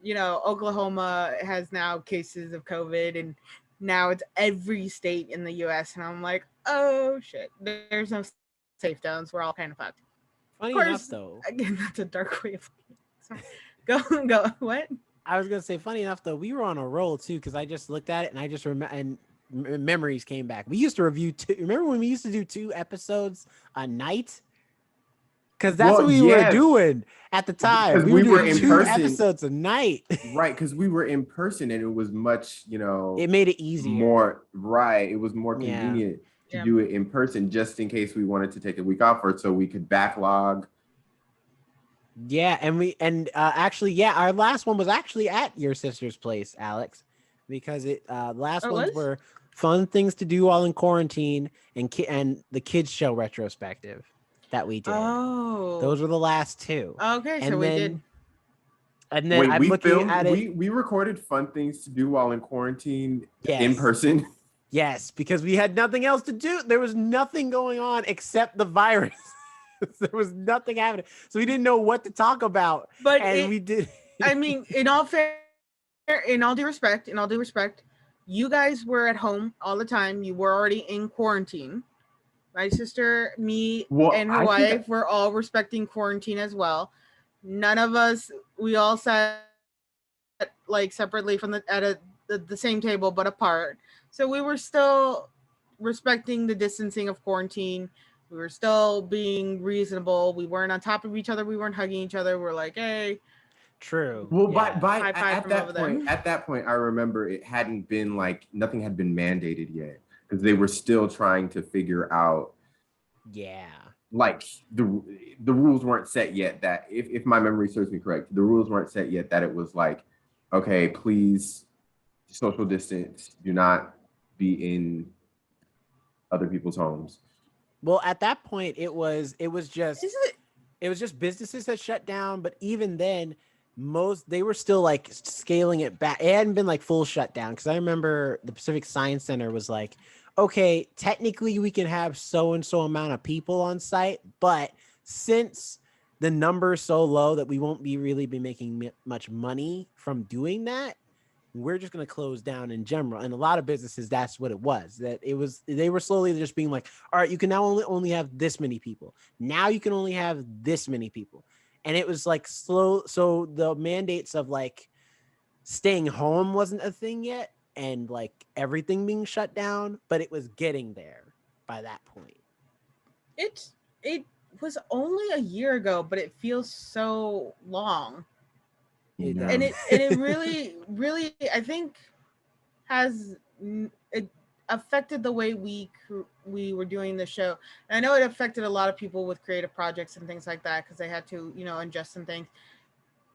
C: Oklahoma has now cases of COVID, and now it's every state in the U.S. And I'm like, oh shit, there's no safe zones. We're all kind of fucked.
B: Funny
C: Of
B: enough,
C: course,
B: though,
C: again, that's a dark way of looking at it. Sorry. Go. What?
B: I was gonna say, funny enough, though, we were on a roll too, because I just looked at it and I just remember, and memories came back. We used to review 2. Remember when we used to do 2 episodes a night? Because that's
A: Well,
B: what we were
A: yes.
B: doing at the time.
A: Because
B: We were
A: we were
B: doing
A: in
B: 2
A: person.
B: episodes a night.
A: Right, because we were in person and it was much,
B: It made it easier.
A: more right. It was more
B: Yeah.
A: convenient to
C: Yeah.
A: do it in person, just in case we wanted to take a week off, or so we could backlog.
B: Yeah, and actually, yeah, our last one was actually at your sister's place, Alex, because last
C: Oh, it
B: ones
C: was?
B: were fun things to do while in quarantine and the kids show retrospective that we did.
C: Oh,
B: Those were the last 2.
C: okay. So
B: And
C: we
B: then-
C: did.
B: And then
A: Wait,
B: I'm
A: we
B: looking
A: filmed.
B: at it.
A: We recorded fun things to do while in quarantine
B: Yes.
A: in person.
B: Yes, because we had nothing else to do. There was nothing going on except the virus. There was nothing happening, so we didn't know what to talk about.
C: But
B: And we did.
C: I mean, in all due respect, you guys were at home all the time. You were already in quarantine. My sister, me,
A: Well,
C: and her
A: I think-
C: wife were all respecting quarantine as well. None of us, we all sat like separately from the same table but apart. So we were still respecting the distancing of quarantine. We were still being reasonable. We weren't on top of each other. We weren't hugging each other. We're like, hey.
B: True.
A: Well,
B: yeah.
C: High five from over there.
A: at that point, I remember it hadn't been like nothing had been mandated yet, because they were still trying to figure out,
B: Yeah.
A: like the rules weren't set yet. That if my memory serves me correct, the rules weren't set yet. That it was like, okay, please social distance. Do not be in other people's homes.
B: Well, at that point, it was just
C: Is it?
B: businesses that shut down. But even then, they were still like scaling it back. It hadn't been like full shutdown, because I remember the Pacific Science Center was like, okay, technically we can have so and so amount of people on site, but since the number's so low that we won't be really be making much money from doing that. We're just going to close down in general. And a lot of businesses, that's what it was. They were slowly just being like, all right, you can now only have this many people. Now you can only have this many people. And it was like slow. So the mandates of like staying home wasn't a thing yet, and like everything being shut down, but it was getting there by that point.
C: It was only a year ago, but it feels so long.
B: It
A: Yeah.
C: And
B: does.
C: it really I think has it affected the way we were doing the show. And I know it affected a lot of people with creative projects and things like that because they had to, adjust some things.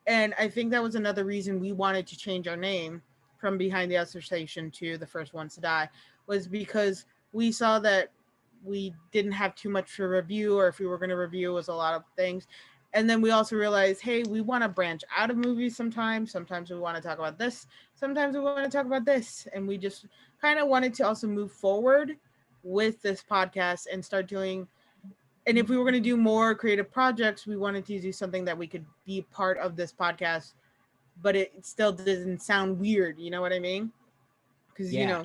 C: And I think that was another reason we wanted to change our name from Behind the Usher Station to The First Ones to Die, was because we saw that we didn't have too much to review, or if we were going to review, it was a lot of things. And then we also realized, hey, we want to branch out of movies sometimes. Sometimes we want to talk about this. Sometimes we want to talk about this. And we just kind of wanted to also move forward with this podcast and start doing. And if we were going to do more creative projects, we wanted to do something that we could be part of this podcast, but it still doesn't sound weird. You know what I mean? Because,
B: Yeah.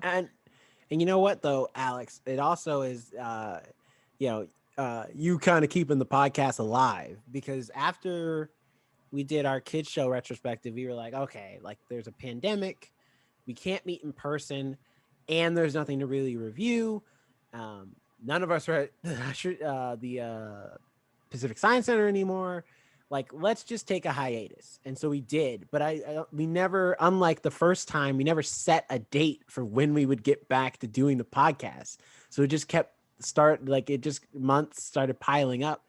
B: And you know what though, Alex, it also is, you kind of keeping the podcast alive, because after we did our kids show retrospective, we were like, okay, like there's a pandemic, we can't meet in person, and there's nothing to really review. None of us are at the Pacific Science Center anymore. Like, let's just take a hiatus. And so we did, but we never, unlike the first time, we never set a date for when we would get back to doing the podcast. So it just kept months started piling up.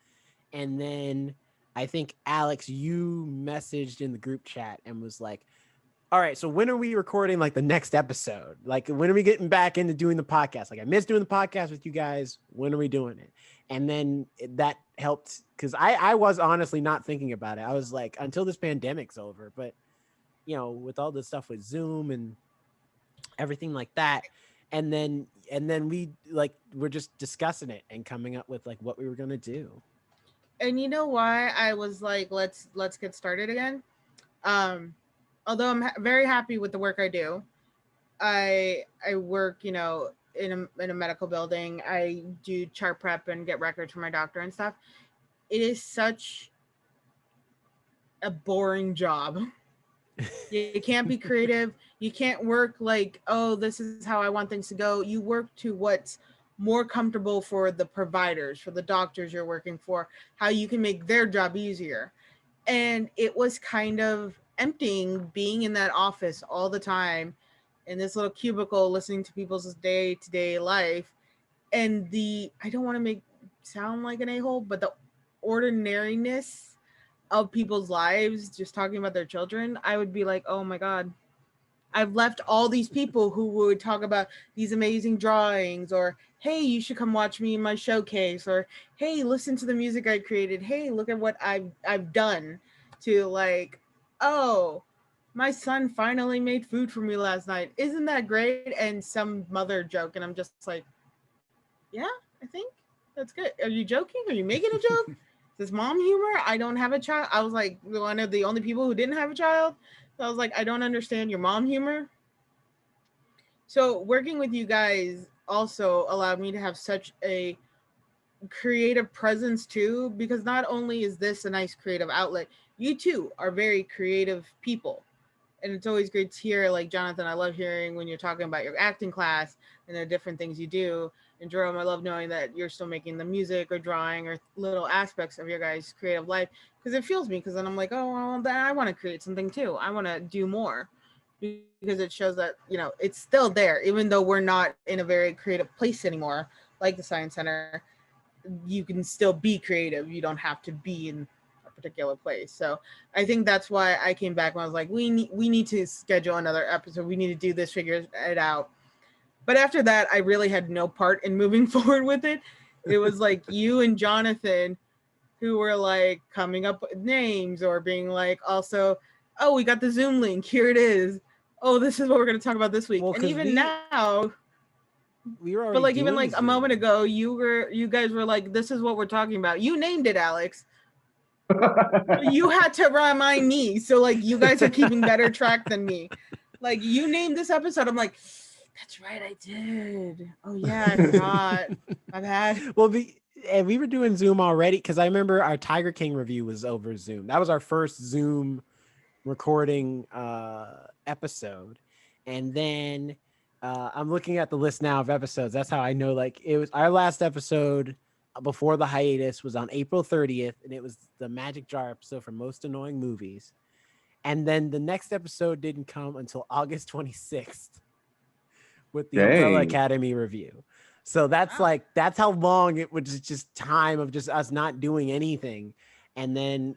B: And then I think, Alex, you messaged in the group chat and was like, all right, so when are we recording like the next episode? Like, when are we getting back into doing the podcast? Like, I miss doing the podcast with you guys. When are we doing it? And then that helped, because I was honestly not thinking about it. I was like, until this pandemic's over. But, with all this stuff with Zoom and everything like that. And then we're just discussing it and coming up with like what we were going to do.
C: And you know why I was like, let's get started again? Although I'm very happy with the work I do, I work, in a medical building. I do chart prep and get records for my doctor and stuff. It is such a boring job. You can't be creative. You can't work like, oh, this is how I want things to go. You work to what's more comfortable for the providers, for the doctors you're working for, how you can make their job easier. And it was kind of emptying being in that office all the time in this little cubicle listening to people's day-to-day life. And I don't want to sound like an a-hole, but the ordinariness of people's lives, just talking about their children, I would be like, oh my God, I've left all these people who would talk about these amazing drawings, or hey, you should come watch me in my showcase, or hey, listen to the music I created, hey, look at what I've done, to like, oh, my son finally made food for me last night. Isn't that great? And some mother joke, and I'm just like, yeah, I think that's good. Are you joking? Are you making a joke? Is this mom humor? I don't have a child. I was like one of the only people who didn't have a child. So I was like, I don't understand your mom humor. So working with you guys also allowed me to have such a creative presence too, because not only is this a nice creative outlet, you too are very creative people. And it's always great to hear, like, Jonathan, I love hearing when you're talking about your acting class and the different things you do. And Jerome, I love knowing that you're still making the music or drawing or little aspects of your guys' creative life, because it fuels me, because then I'm like, oh, well, then I want to create something too. I want to do more, because it shows that, it's still there, even though we're not in a very creative place anymore, like the Science Center. You can still be creative. You don't have to be in a particular place. So I think that's why I came back when I was like, we need to schedule another episode. We need to do this, figure it out. But after that, I really had no part in moving forward with it. It was like you and Jonathan who were like coming up with names, or being like, also, oh, we got the Zoom link. Here it is. Oh, this is what we're going to talk about this week.
B: Well,
C: and even now,
B: we were already
C: but like
B: doing
C: even like a moment
B: Zoom.
C: ago, you guys were like, this is what we're talking about. You named it, Alex. You had to remind me. So like you guys are keeping better track than me. Like you named this episode. I'm like, that's right, I did. Oh yeah, I forgot. My bad.
B: Well, and we were doing Zoom already because I remember our Tiger King review was over Zoom. That was our first Zoom recording episode. And then I'm looking at the list now of episodes. That's how I know, like, it was our last episode before the hiatus was on April 30th, and it was the Magic Jar episode for Most Annoying Movies. And then the next episode didn't come until August 26th with the Umbrella
A: Dang.
B: Academy review. So that's
C: Wow.
B: like, that's how long it was just time of just us not doing anything. And then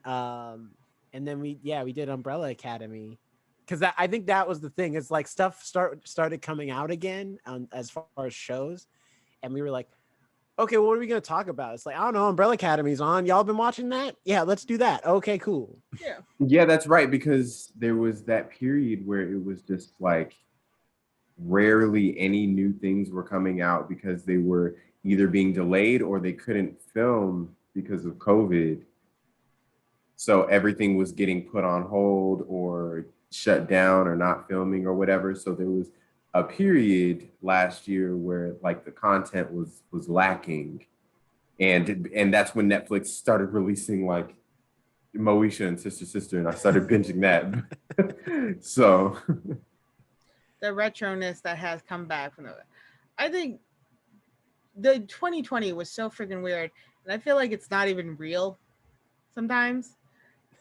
B: we did Umbrella Academy because I think that was the thing. It's like stuff started coming out again as far as shows, and we were like, okay, what are we gonna talk about? It's like, I don't know, Umbrella Academy's on. Y'all been watching that? Yeah, let's do that. Okay, cool.
C: Yeah.
A: Yeah, that's right, because there was that period where it was just like rarely any new things were coming out because they were either being delayed or they couldn't film because of COVID. So everything was getting put on hold or shut down or not filming or whatever. So there was a period last year where like the content was lacking. And that's when Netflix started releasing like Moesha and Sister, and I started binging that. So
C: The retroness that has come back from I think the 2020 was so freaking weird, and I feel like it's not even real sometimes.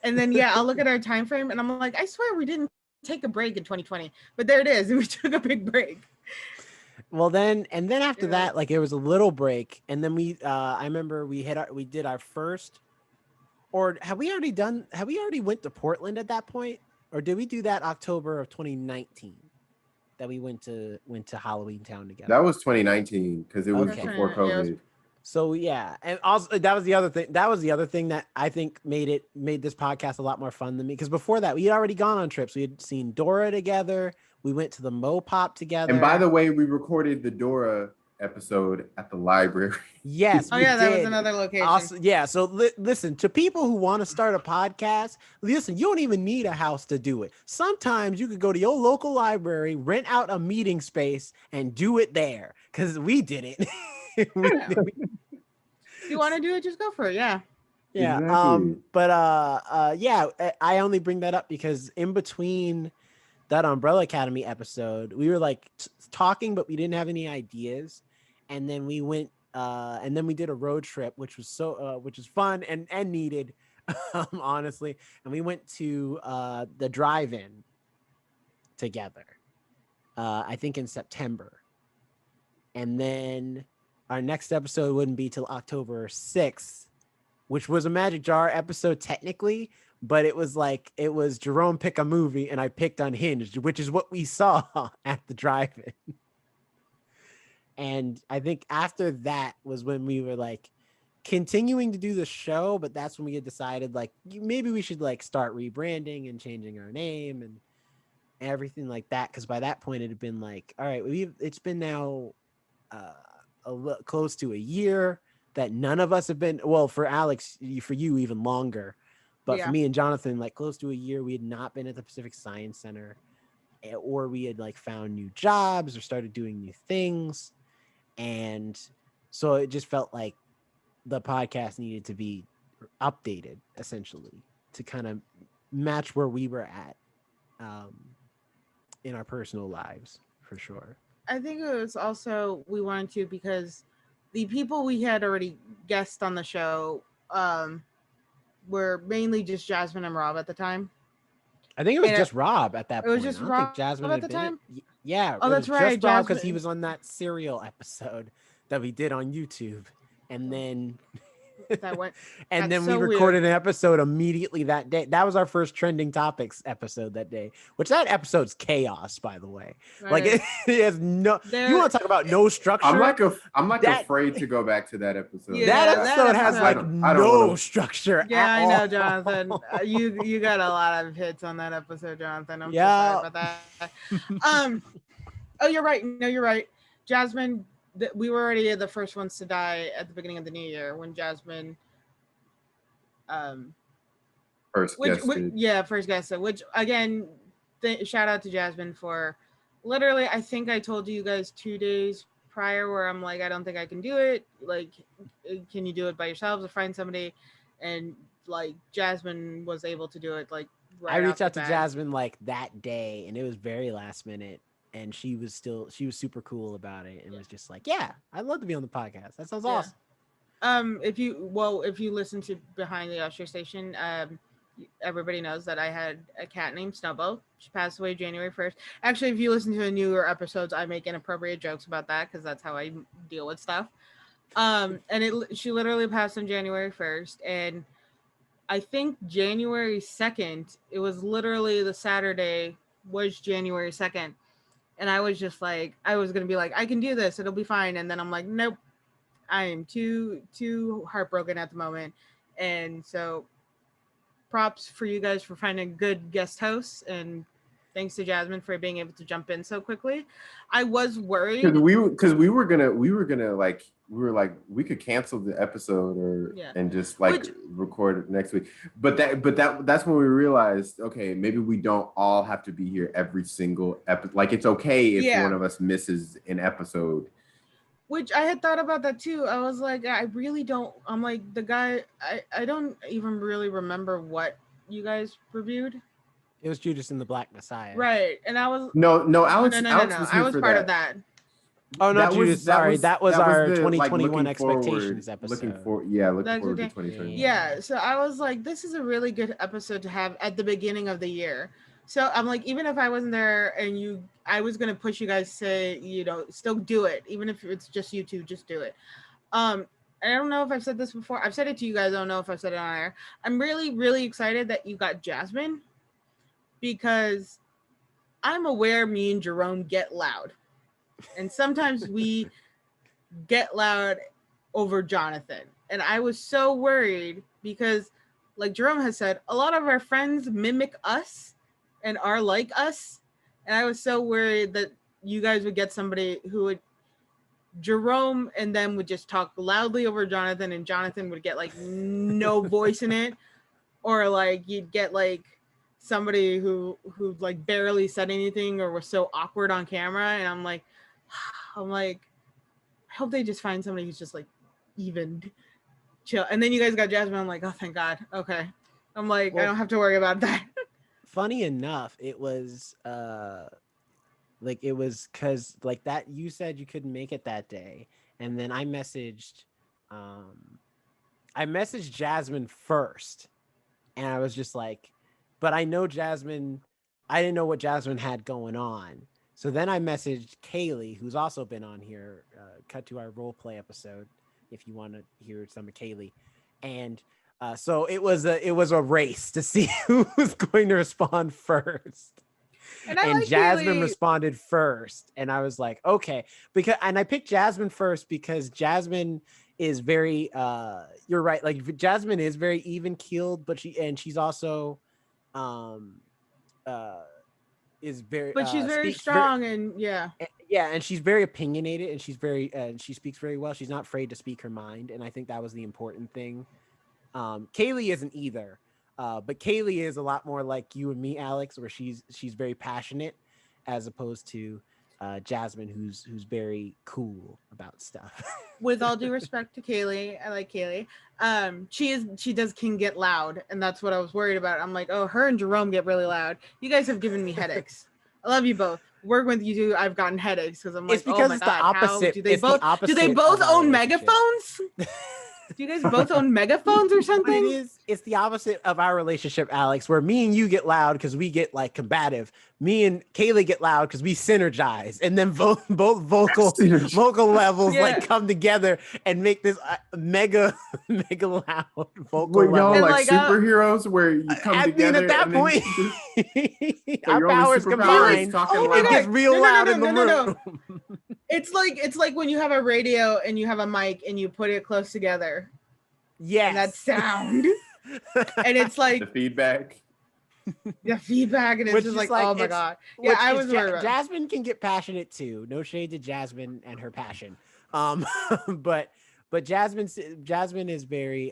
C: And then I'll look at our time frame and I'm like, I swear we didn't take a break in 2020, but there it is. We took a big break.
B: Well, then after that, like, it was a little break, and then I remember we did our first, or have we already went to Portland at that point, or did we do that October of 2019 that we went to Halloween Town together?
A: that was 2019 because it was
B: Okay.
A: before COVID.
B: So yeah, and also that was the other thing. That was the other thing that I think made this podcast a lot more fun than me, because before that we had already gone on trips. We had seen Dora together. We went to the Mopop together.
A: And by the way, we recorded the Dora episode at the library.
B: Yes.
C: Oh yeah, that was another location.
B: Also, yeah. So listen, to people who want to start a podcast, listen, you don't even need a house to do it. Sometimes you could go to your local library, rent out a meeting space, and do it there. Because we did it.
C: If you want to do it, just go for it. Yeah.
B: Yeah.
A: Exactly.
B: But I only bring that up because in between that Umbrella Academy episode, we were like talking, but we didn't have any ideas. And then we went and then we did a road trip, which was fun and needed, honestly. And we went to the drive-in together, I think in September. And then our next episode wouldn't be till October 6th, which was a Magic Jar episode technically, but it was Jerome pick a movie and I picked Unhinged, which is what we saw at the drive-in. And I think after that was when we were like continuing to do the show, but that's when we had decided like maybe we should like start rebranding and changing our name and everything like that. Because by that point it had been like, all right, it's been now close to a year that none of us have been, well, for Alex, for you even longer, but for me and Jonathan, like close to a year, we had not been at the Pacific Science Center, or we had like found new jobs or started doing new things. And so it just felt like the podcast needed to be updated essentially to kind of match where we were at in our personal lives, for sure.
C: I think it was also we wanted to, because the people we had already guessed on the show were mainly just Jasmine and Rob at the time.
B: I think it was just Rob at that point.
C: It was just Rob
B: Jasmine
C: at the time?
B: Yeah.
C: Oh, that's right.
B: Just Rob, because he was on that Serial episode that we did on YouTube. And then
C: that went
B: and then we recorded an episode immediately that day. That was our first trending topics episode that day, which that episode's chaos, by the way. Right. Like it has no, you want to talk about no structure?
A: I'm like afraid to go back to that episode.
B: Yeah, that episode has like no structure.
C: Yeah, I know, Jonathan. You got a lot of hits on that episode, Jonathan. I'm so sorry about that. Oh, you're right. No, you're right. Jasmine, we were already the first ones to die at the beginning of the new year when Jasmine
A: First guested.
C: Yeah, first guess. Which again, shout out to Jasmine for literally. I think I told you guys 2 days prior where I'm like, I don't think I can do it. Like, can you do it by yourselves or find somebody? And like Jasmine was able to do it. Like
B: I
C: right
B: reached
C: off
B: out
C: the
B: to
C: bat.
B: Jasmine like that day, and it was very last minute. And she was super cool about it, and was just like, "Yeah, I'd love to be on the podcast. That sounds
C: Yeah.
B: awesome."
C: If you listen to Behind the Usher Station, everybody knows that I had a cat named Snubbo. She passed away January 1st. Actually, if you listen to the newer episodes, I make inappropriate jokes about that because that's how I deal with stuff. She literally passed on January 1st, and I think January 2nd, it was literally the Saturday was January 2nd. And I was just like, I was gonna be like, I can do this, it'll be fine. And then I'm like, nope, I am too heartbroken at the moment. And so props for you guys for finding good guest hosts, and thanks to Jasmine for being able to jump in so quickly. I was worried
A: Because we were gonna like we could cancel the episode and just like record it next week. But that's when we realized, okay, maybe we don't all have to be here every single episode. Like it's okay if one of us misses an episode.
C: Which I had thought about that too. I was like, I really don't. I'm like the guy. I don't even really remember what you guys reviewed.
B: It was Judas and the Black Messiah,
C: right? And I was
A: no. Alex,
C: no.
A: Alex was here
C: I was
A: for
C: part
A: that.
C: of that.
B: Oh no, Judas! Sorry, that was our 2021 expectations episode.
A: Looking forward to 2021.
C: Yeah, so I was like, this is a really good episode to have at the beginning of the year. So I'm like, even if I wasn't there and I was gonna push you guys to, still do it, even if it's just you two, just do it. I don't know if I've said this before. I've said it to you guys. I don't know if I've said it on air. I'm really, really excited that you got Jasmine because I'm aware me and Jerome get loud. And sometimes we get loud over Jonathan. And I was so worried because, like Jerome has said, a lot of our friends mimic us and are like us. And I was so worried that you guys would get somebody who would, Jerome and them would just talk loudly over Jonathan, and Jonathan would get like no voice in it. Or like you'd get like somebody who like barely said anything or was so awkward on camera. And I'm like, I hope they just find somebody who's just like even chill. And then you guys got Jasmine. I'm like, oh, thank God. Okay. I'm like, I don't have to worry about that.
B: Funny enough, it was because like that you said you couldn't make it that day, and then I messaged Jasmine first, and I was just like, but I know Jasmine. I didn't know what Jasmine had going on. So then I messaged Kaylee, who's also been on here, cut to our role play episode, if you want to hear some of Kaylee. And so it was a race to see who was going to respond first. And Jasmine
C: Kaylee
B: responded first. And I was like, okay. I picked Jasmine first because Jasmine is very, you're right. Like Jasmine is very even keeled, but she's also, is very,
C: but she's very strong and
B: and she's very opinionated, and she speaks very well. She's not afraid to speak her mind, and I think that was the important thing. Kaylee isn't either, but Kaylee is a lot more like you and me, Alex, where she's very passionate, as opposed to Jasmine, who's very cool about stuff.
C: With all due respect to Kaylee, I like Kaylee. She can get loud, and that's what I was worried about. I'm like, oh, her and Jerome get really loud. You guys have given me headaches. I love you both. Working with you two, I've gotten headaches because I'm like,
B: it's because
C: oh my
B: it's
C: God,
B: the opposite.
C: do they both own megaphones? Do you guys both own megaphones or something?
B: It's the opposite of our relationship, Alex, where me and you get loud because we get like combative. Me and Kaylee get loud because we synergize, and then both vocal levels like come together and make this mega loud vocal level.
A: Y'all like superheroes where you come together.
B: At that point, our powers combined.
C: It
B: gets real loud in the room.
C: It's like when you have a radio and you have a mic and you put it close together.
B: Yes.
C: And that sound. And it's like
A: the feedback.
C: And it's just like, oh my God. Yeah, I was worried about
B: Jasmine can get passionate too. No shade to Jasmine and her passion. But Jasmine is very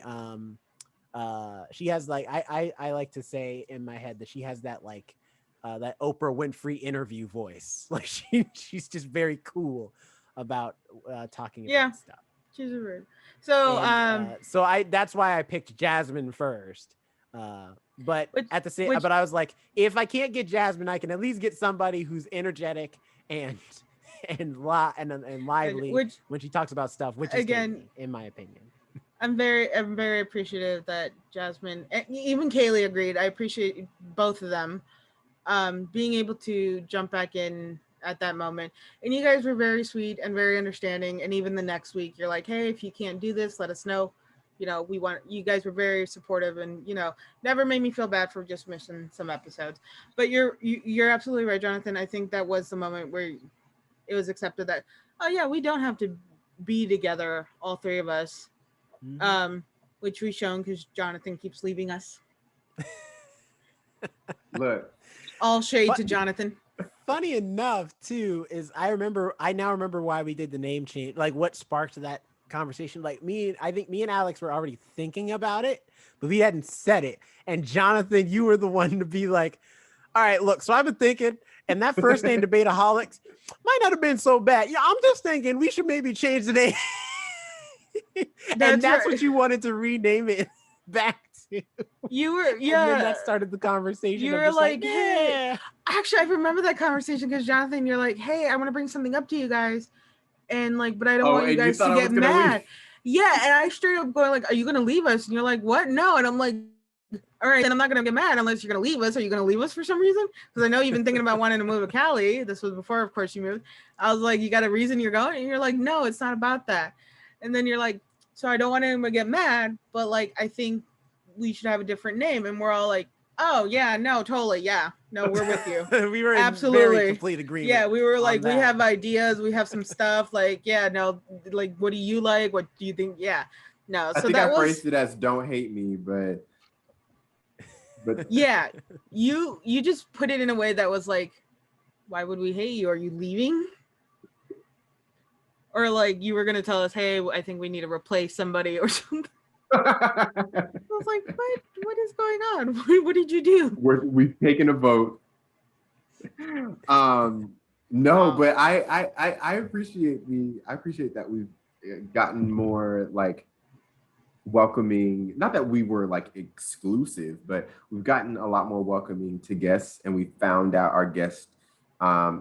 B: She has like I like to say in my head that she has that like that Oprah Winfrey interview voice. Like she's just very cool about talking
C: Yeah.
B: about stuff.
C: She's a rude. So
B: And, so I that's why I picked Jasmine first. But at the same, but I was like, if I can't get Jasmine, I can at least get somebody who's energetic and lively when she talks about stuff, which is
C: again,
B: Kaylee, in my opinion.
C: I'm very appreciative that Jasmine, even Kaylee agreed. I appreciate both of them being able to jump back in at that moment. And you guys were very sweet and very understanding. And even the next week, you're like, hey, if you can't do this, let us know. You know, we want, you guys were very supportive and, you know, never made me feel bad for just missing some episodes. But you're absolutely right, Jonathan. I think that was the moment where it was accepted that, oh yeah, we don't have to be together, all three of us. Mm-hmm. Which we've shown because Jonathan keeps leaving us.
A: Look,
C: all shade to Jonathan.
B: Funny enough, too, is I now remember why we did the name change, like what sparked that conversation. Like I think me and Alex were already thinking about it, but we hadn't said it. And Jonathan, you were the one to be like, all right, look, so I've been thinking, and that first name Debateaholics might not have been so bad. Yeah, I'm just thinking we should maybe change the name. That's right. What you wanted to rename it back to.
C: You were, yeah.
B: And then that started the conversation.
C: You were like, hey. Actually, I remember that conversation because Jonathan, you're like, hey, I want to bring something up to you guys. And like, but I don't want you guys to get mad. Yeah. And I straight up going like, are you going to leave us? And you're like, what? No. And I'm like, all right, then I'm not going to get mad unless you're going to leave us. Are you going to leave us for some reason? Because I know you've been thinking about wanting to move to Cali. This was before, of course, you moved. I was like, you got a reason you're going? And you're like, no, it's not about that. And then you're like, so I don't want anyone to get mad, but like, I think we should have a different name. And we're all like, oh yeah, no, totally. Yeah, no, we're with you.
B: We were
C: absolutely
B: in very complete agreement.
C: Yeah, we were like, we have ideas. We have some stuff like, yeah, no, like, what do you like? What do you think? Yeah, no.
A: I think I phrased it as don't hate me, but
C: yeah, you just put it in a way that was like, why would we hate you? Are you leaving? Or like you were gonna tell us, hey, I think we need to replace somebody or something. I was like, what is going on? What did you do?
A: We've taken a vote. No, but I appreciate that we've gotten more like welcoming. Not that we were like exclusive, but we've gotten a lot more welcoming to guests, and we found out our guest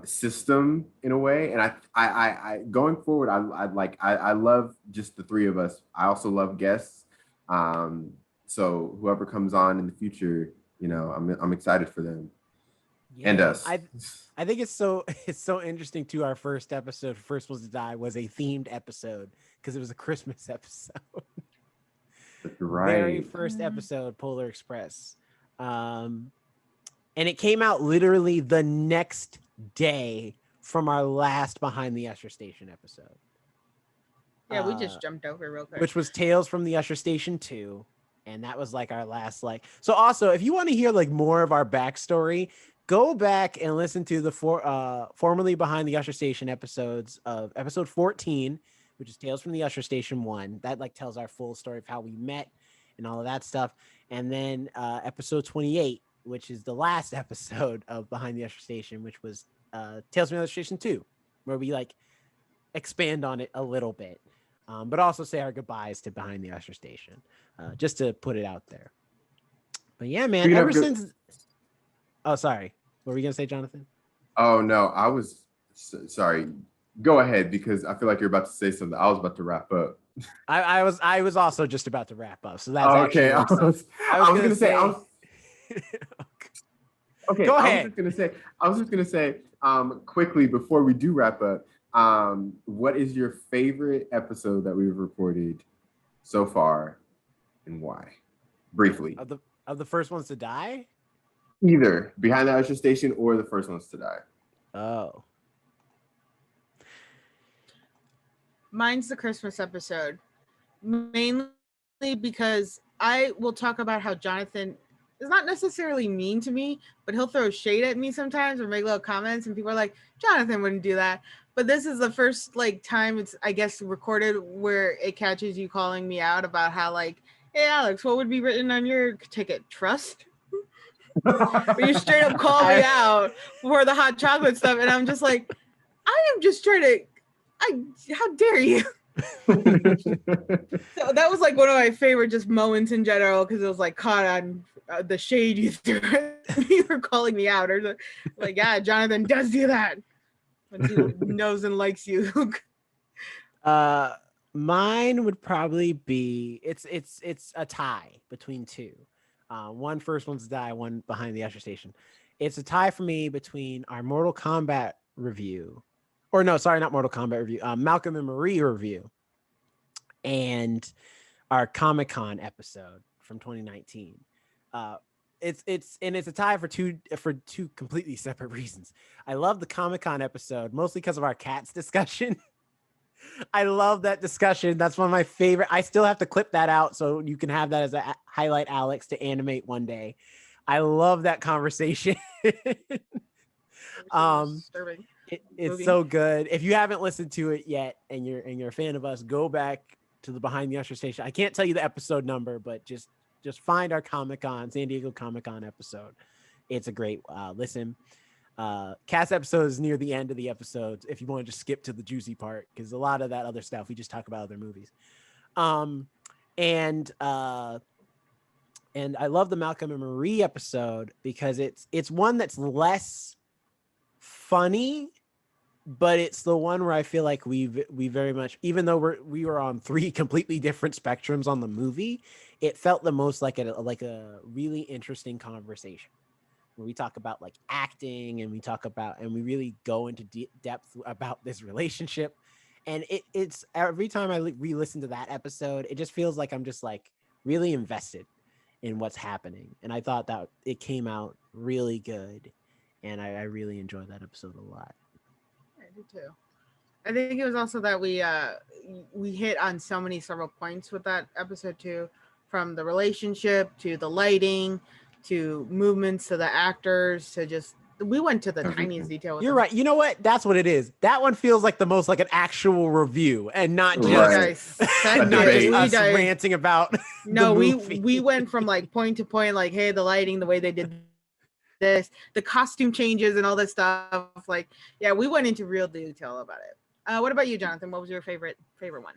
A: system in a way. And I going forward, I love just the three of us. I also love guests. So whoever comes on in the future, you know, I'm excited for them. Yeah, and us.
B: I think it's so interesting too. Our first episode, First Was to Die, was a themed episode because it was a Christmas episode.
A: That's right.
B: Very first episode, Polar Express. And it came out literally the next day from our last Behind the Usher Station episode.
C: Yeah, we just jumped over real quick.
B: Which was Tales from the Usher Station 2. And that was like our last so also, if you want to hear like more of our backstory, go back and listen to the formerly Behind the Usher Station episodes of episode 14, which is Tales from the Usher Station 1. That like tells our full story of how we met and all of that stuff. And then episode 28, which is the last episode of Behind the Usher Station, which was Tales from the Usher Station 2, where we like expand on it a little bit, but also say our goodbyes to Behind the Usher Station, just to put it out there. But yeah, man, ever since... Oh, sorry. What were you going to say, Jonathan?
A: Oh, no, I was... Sorry. Go ahead, because I feel like you're about to say something. I was about to wrap up.
B: I was also just about to wrap up. So that's
A: okay. I was going to say... Okay,
B: go ahead.
A: I was just gonna say quickly before we do wrap up, what is your favorite episode that we've recorded so far, and why? Briefly.
B: Of the First Ones to Die?
A: Either Behind the Usher Station or the First Ones to Die.
B: Oh.
C: Mine's the Christmas episode, mainly because I will talk about how Jonathan is not necessarily mean to me, but he'll throw shade at me sometimes or make little comments, and people are like, Jonathan wouldn't do that. But this is the first like time it's, I guess, recorded where it catches you calling me out about how like, Hey Alex, what would be written on your ticket? Trust? But you straight up call me out for the hot chocolate stuff, and I'm just like, I am just trying to. How dare you? So that was like one of my favorite just moments in general because it was like caught on the shade you threw at me for calling me out, or like, yeah, Jonathan does do that when he knows and likes you.
B: Mine would probably be it's a tie between two. One first one's die, one behind the usher station. It's a tie for me between our Mortal Kombat review, or no, sorry, not Mortal Kombat review, Malcolm and Marie review, and our Comic-Con episode from 2019. It's a tie for two completely separate reasons. I love the Comic-Con episode mostly because of our cats discussion. I love that discussion. That's one of my favorite. I still have to clip that out so you can have that as a highlight, Alex, to animate one day. I love that conversation. It's so good. If you haven't listened to it yet and you're a fan of us, go back to the Behind the Usher Station. I can't tell you the episode number, but just find our Comic-Con, San Diego Comic-Con episode. It's a great listen. Cast episode is near the end of the episodes if you want to just skip to the juicy part, because a lot of that other stuff we just talk about other movies. And I love the Malcolm and Marie episode because it's one that's less funny, but it's the one where I feel like we very much, even though we were on three completely different spectrums on the movie, it felt the most like a really interesting conversation where we talk about like acting and we really go into depth about this relationship. And it's every time I re-listen to that episode, it just feels like I'm just like really invested in what's happening. And I thought that it came out really good. And I really enjoyed that episode a lot.
C: I do too. I think it was also that we hit on several points with that episode too, from the relationship to the lighting to movements to the actors to just we went to the tiniest detail.
B: You're right. You know what? That's what it is. That one feels like the most like an actual review and not just us ranting about.
C: No, we went from like point to point, like, hey, the lighting, the way they did this, the costume changes and all this stuff. Like, yeah, we went into real detail about it. What about you, Jonathan? What was your favorite one?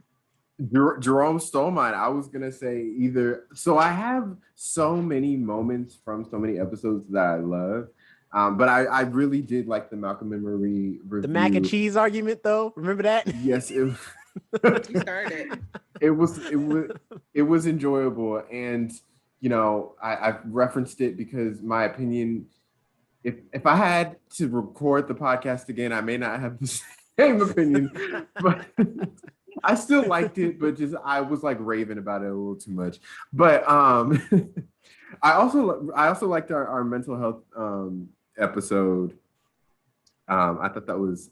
A: Jerome stole mine. I was gonna say either. So I have so many moments from so many episodes that I love, but I really did like the Malcolm and Marie review.
B: The mac and cheese argument, though. Remember that?
A: Yes,
C: You started.
A: It was enjoyable, and you know I've referenced it because my opinion. If I had to record the podcast again, I may not have the same opinion, but. I still liked it, but just I was like raving about it a little too much. But I also liked our mental health episode. I thought that was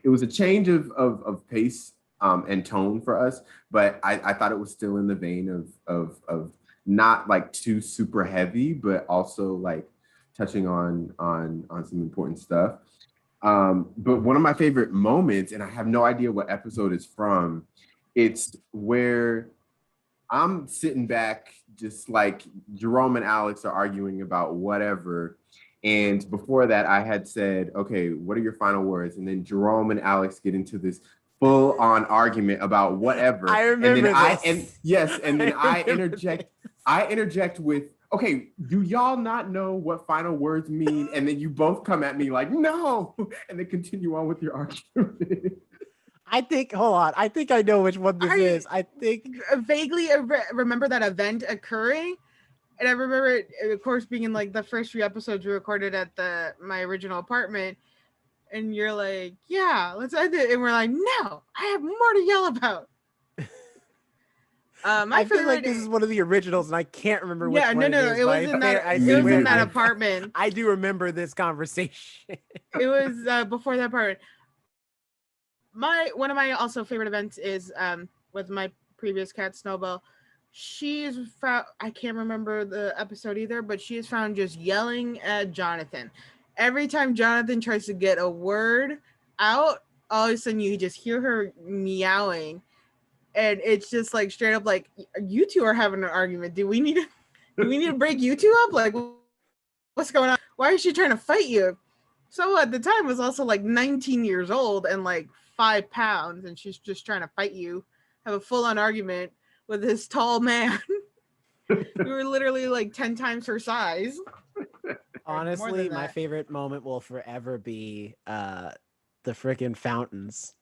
A: it was a change of pace and tone for us, but I thought it was still in the vein of not like too super heavy, but also like touching on some important stuff. But one of my favorite moments, and I have no idea what episode it's from, it's where I'm sitting back just like Jerome and Alex are arguing about whatever. And before that, I had said, okay, what are your final words? And then Jerome and Alex get into this full-on argument about whatever.
B: I remember
A: and then I interject with, okay, do y'all not know what final words mean? And then you both come at me like, no, and then continue on with your argument.
B: Hold on. I think I know which one this is. I think
C: vaguely remember that event occurring. And I remember it, of course, being in like the first few episodes we recorded at my original apartment. And you're like, yeah, let's end it. And we're like, no, I have more to yell about.
B: I feel like this is one of the originals, and I can't remember which one.
C: It was in that apartment.
B: I do remember this conversation.
C: It was before that part. One of my also favorite events is with my previous cat Snowball. She's found, I can't remember the episode either, but she is found just yelling at Jonathan. Every time Jonathan tries to get a word out, all of a sudden you just hear her meowing. and it's just like straight up like you two are having an argument. Do we need to break you two up? Like, what's going on? Why is she trying to fight you? So at the time was also like 19 years old and like 5 pounds, and she's just trying to fight you, have a full-on argument with this tall man. We were literally like 10 times her size.
B: Honestly, my favorite moment will forever be the freaking fountains.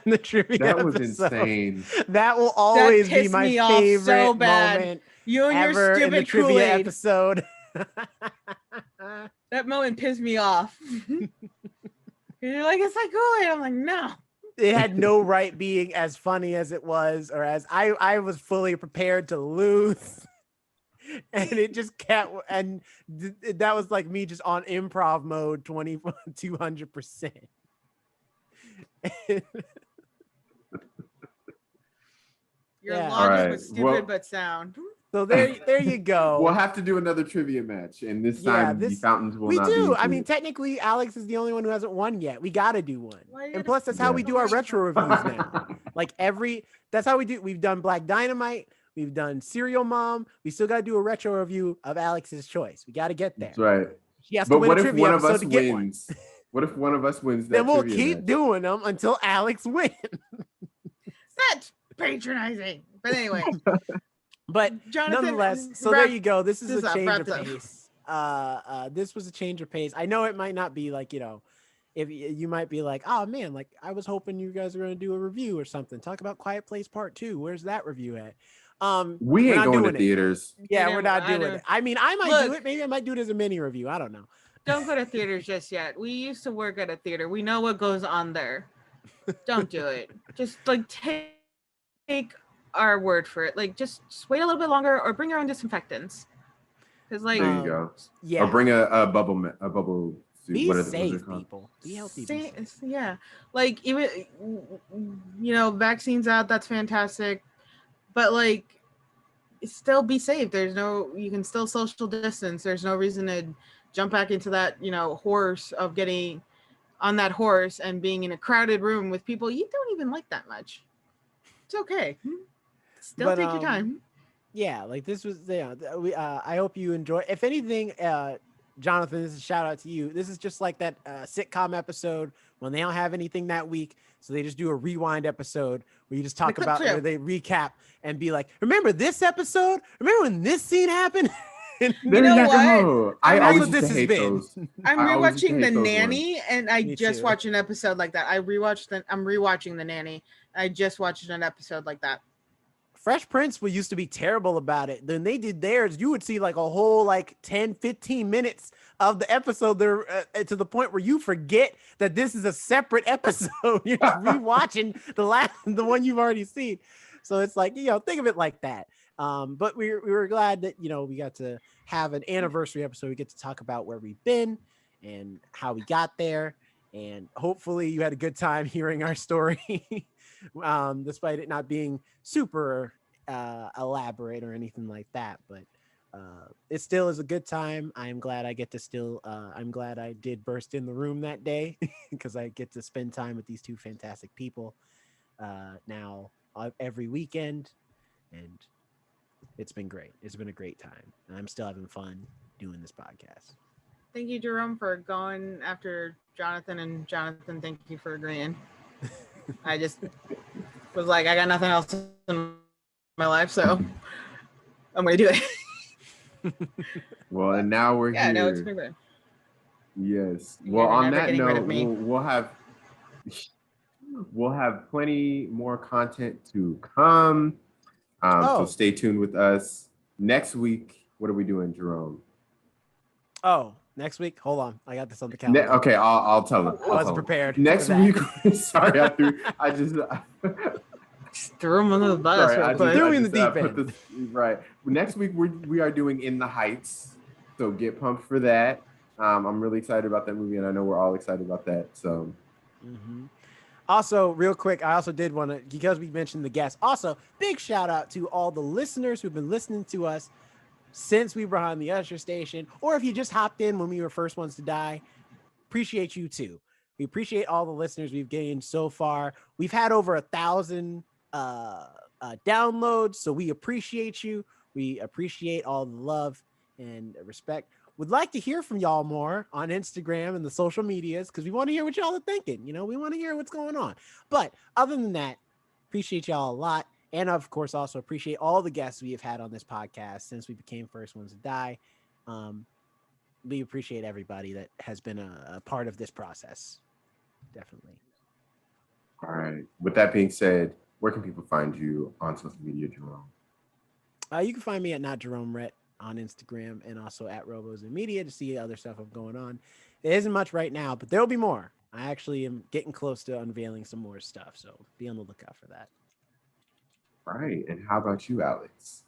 B: The trivia
A: That was
B: episode.
A: insane.
B: That will always be my favorite
C: so bad.
B: moment
C: You and
B: ever
C: your
B: in
C: stupid
B: the trivia
C: Kool-Aid.
B: episode.
C: That moment pissed me off. You're like, it's like Kool-Aid. I'm like, no.
B: It had no right being as funny as it was, or as I was fully prepared to lose. And it just kept, and that was like me just on improv mode 200%.
C: Your
B: Yeah.
C: logic was stupid but sound.
B: So there you go.
A: We'll have to do another trivia match, and this time the fountains will not be
B: We do.
A: included.
B: I mean, technically, Alex is the only one who hasn't won yet. We got to do one. And plus, that's how we do our retro reviews now. Like that's how we do. We've done Black Dynamite. We've done Serial Mom. We still got to do a retro review of Alex's choice. We got to get there.
A: That's right.
B: She has
A: But
B: to win
A: what
B: a
A: if
B: trivia
A: one of
B: episode
A: us
B: to get
A: wins?
B: one.
A: What if one of us wins that
B: Then we'll
A: trivia
B: keep
A: match?
B: doing them until Alex wins.
C: That's patronizing. But anyway.
B: But
C: Jonathan,
B: nonetheless, so there you go. This is a change of
C: up.
B: pace. This was a change of pace. I know it might not be like, if you might be like, oh man, like I was hoping you guys were going to do a review or something. Talk about Quiet Place Part 2. Where's that review at?
A: We ain't going to theaters.
B: Yeah, we're not doing it. I mean, I might do it. Maybe I might do it as a mini review. I don't know.
C: Don't go to theaters just yet. We used to work at a theater. We know what goes on there. Don't do it. Just like take our word for it. Like just wait a little bit longer, or bring your own disinfectants. Because like
A: there you go.
B: Yeah.
A: Or bring a bubble.
B: Be safe, people. Be healthy.
C: Yeah. Like even vaccines out. That's fantastic. But like, still be safe. You can still social distance. There's no reason to jump back into that, horse of getting on that horse and being in a crowded room with people you don't even like that much. It's okay. Still take your time.
B: Yeah, like this was, I hope you enjoy. If anything, Jonathan, this is a shout out to you. This is just like that sitcom episode when they don't have anything that week. So they just do a rewind episode where you just talk about, where they recap and be like, remember this episode? Remember when this scene happened?
C: You know what?
A: I always used to hate those.
C: I'm rewatching The Nanny, and I just watched an episode like that. I'm rewatching The Nanny. I just watched an episode like that.
B: Fresh Prince used to be terrible about it. Then they did theirs. You would see like a whole like 10, 15 minutes of the episode there to the point where you forget that this is a separate episode. You're just rewatching the one you've already seen. So it's like, think of it like that. But we were glad that, we got to have an anniversary episode. We get to talk about where we've been and how we got there. And hopefully you had a good time hearing our story, despite it not being super elaborate or anything like that. But it still is a good time. I'm glad I get to I'm glad I did burst in the room that day because I get to spend time with these two fantastic people now every weekend. And it's been great. It's been a great time. And I'm still having fun doing this podcast.
C: Thank you, Jerome, for going after Jonathan. And Jonathan, thank you for agreeing. I just was like, I got nothing else in my life, so I'm going to do it.
A: Well, and now we're here.
C: No, it's been good.
A: Yes. Well, on that note, we'll have plenty more content to come. So stay tuned with us. Next week, what are we doing, Jerome?
B: Oh, next week? Hold on. I got this on the calendar.
A: Okay, I'll tell him.
B: I wasn't prepared.
A: Next week, sorry, I just
C: threw him under the bus.
B: Threw me in the deep end.
A: Right. Next week, we are doing In the Heights. So get pumped for that. I'm really excited about that movie, and I know we're all excited about that. So.
B: Mm-hmm. Also, real quick, I also did want to, because we mentioned the guests, also, big shout out to all the listeners who've been listening to us since we were on the Usher station, or if you just hopped in when we were first ones to die. Appreciate you too. We appreciate all the listeners we've gained so far. We've had over 1,000 downloads. So we appreciate you. We appreciate all the love and respect. Would like to hear from y'all more on Instagram and the social medias because we want to hear what y'all are thinking. You know, we want to hear what's going on. But other than that, appreciate y'all a lot. And of course, also appreciate all the guests we have had on this podcast since we became First Ones to Die. We appreciate everybody that has been a part of this process. Definitely.
A: All right. With that being said, where can people find you on social media, Jerome?
B: You can find me at Not Jerome Rhett on Instagram and also at Robos and Media to see other stuff I'm going on. There isn't much right now, but there will be more. I actually am getting close to unveiling some more stuff, so be on the lookout for that.
A: All right. And how about you, Alex?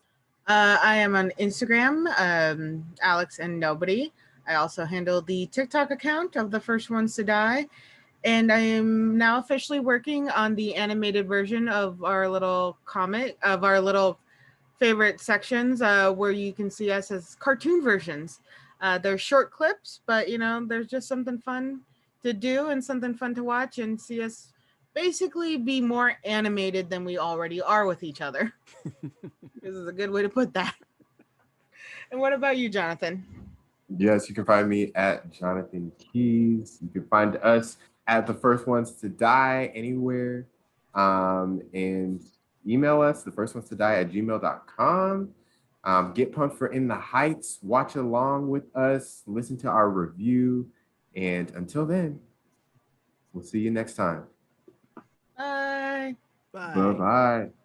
C: I am on Instagram, Alex and Nobody. I also handle the TikTok account of the First Ones to Die. And I am now officially working on the animated version of our little comic, of our little favorite sections where you can see us as cartoon versions. They're short clips, but you know, there's just something fun to do and something fun to watch and see us basically be more animated than we already are with each other. This is a good way to put that. And what about you, Jonathan?
A: Yes, you can find me at Jonathan Keys. You can find us at the First Ones to Die anywhere. And email us, thefirstones2die@gmail.com. Get pumped for In the Heights. Watch along with us. Listen to our review. And until then, we'll see you next time.
C: Bye.
B: Bye.
A: Bye-bye.